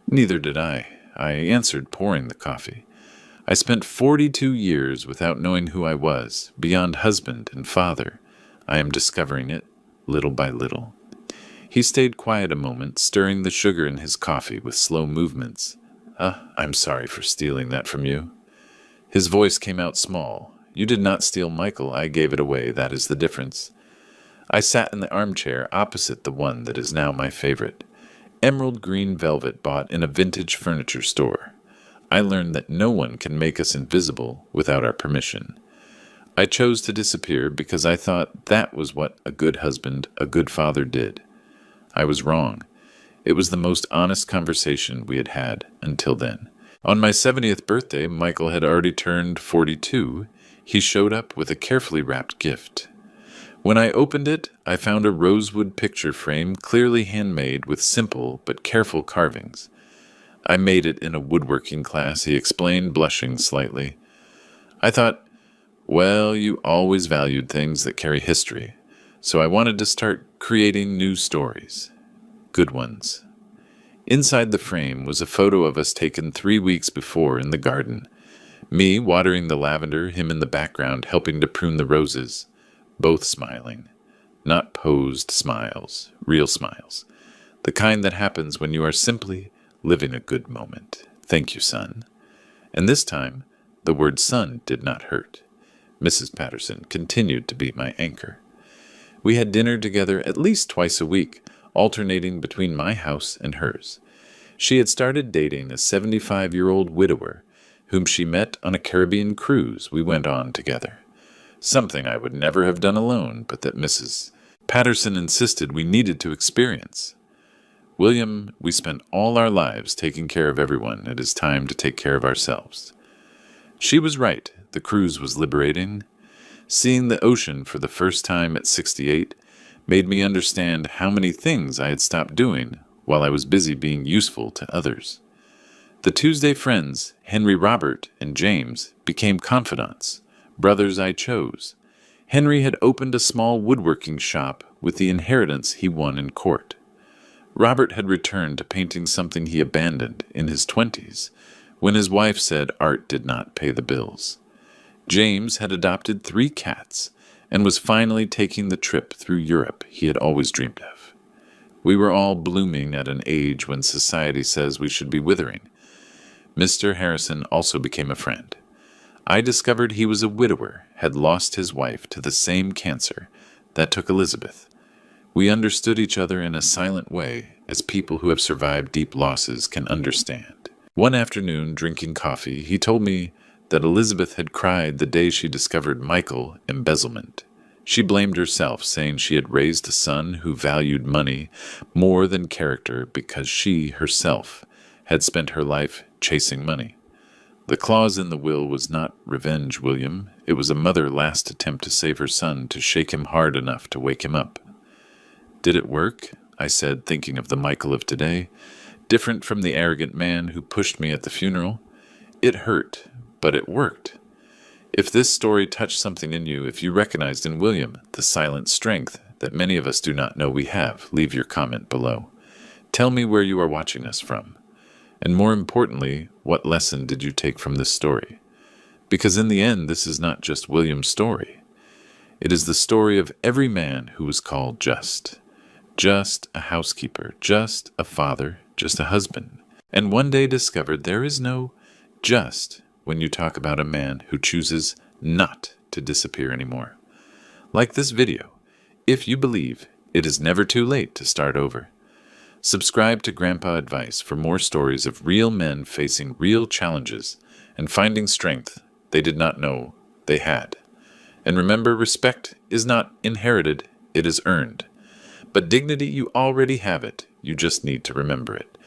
Neither did I answered, pouring the coffee. I spent 42 years without knowing who I was, beyond husband and father. I am discovering it, little by little. He stayed quiet a moment, stirring the sugar in his coffee with slow movements. I'm sorry for stealing that from you. His voice came out small. You did not steal Michael, I gave it away, that is the difference. I sat in the armchair opposite the one that is now my favorite. Emerald green velvet bought in a vintage furniture store. I learned that no one can make us invisible without our permission. I chose to disappear because I thought that was what a good husband, a good father did. I was wrong. It was the most honest conversation we had had until then. On my 70th birthday, Michael had already turned 42. He showed up with a carefully wrapped gift. When I opened it, I found a rosewood picture frame clearly handmade with simple but careful carvings. I made it in a woodworking class, he explained, blushing slightly. I thought, well, you always valued things that carry history, so I wanted to start creating new stories. Good ones. Inside the frame was a photo of us taken 3 weeks before in the garden. Me watering the lavender, him in the background helping to prune the roses. Both smiling. Not posed smiles, real smiles. The kind that happens when you are simply living a good moment. Thank you, son. And this time, the word son did not hurt. Mrs. Patterson continued to be my anchor. We had dinner together at least twice a week, alternating between my house and hers. She had started dating a 75-year-old widower, whom she met on a Caribbean cruise we went on together. Something I would never have done alone, but that Mrs. Patterson insisted we needed to experience. William, we spent all our lives taking care of everyone. It is time to take care of ourselves. She was right. The cruise was liberating. Seeing the ocean for the first time at 68 made me understand how many things I had stopped doing while I was busy being useful to others. The Tuesday friends, Henry Robert and James, became confidants, brothers I chose. Henry had opened a small woodworking shop with the inheritance he won in court. Robert had returned to painting something he abandoned in his 20s, when his wife said art did not pay the bills. James had adopted 3 cats and was finally taking the trip through Europe he had always dreamed of. We were all blooming at an age when society says we should be withering. Mr. Harrison also became a friend. I discovered he was a widower, had lost his wife to the same cancer that took Elizabeth. We understood each other in a silent way, as people who have survived deep losses can understand. One afternoon, drinking coffee, he told me that Elizabeth had cried the day she discovered Michael embezzlement. She blamed herself, saying she had raised a son who valued money more than character because she, herself, had spent her life chasing money. The clause in the will was not revenge, William. It was a mother's last attempt to save her son, to shake him hard enough to wake him up. Did it work? I said, thinking of the Michael of today, different from the arrogant man who pushed me at the funeral. It hurt, but it worked. If this story touched something in you, if you recognized in William the silent strength that many of us do not know we have, leave your comment below. Tell me where you are watching us from. And more importantly, what lesson did you take from this story? Because in the end, this is not just William's story. It is the story of every man who was called just. Just a housekeeper, just a father, just a husband. And one day discovered there is no just when you talk about a man who chooses not to disappear anymore. Like this video, if you believe it is never too late to start over. Subscribe to Grandpa Advice for more stories of real men facing real challenges and finding strength they did not know they had. And remember, respect is not inherited, it is earned. But dignity, you already have it, you just need to remember it.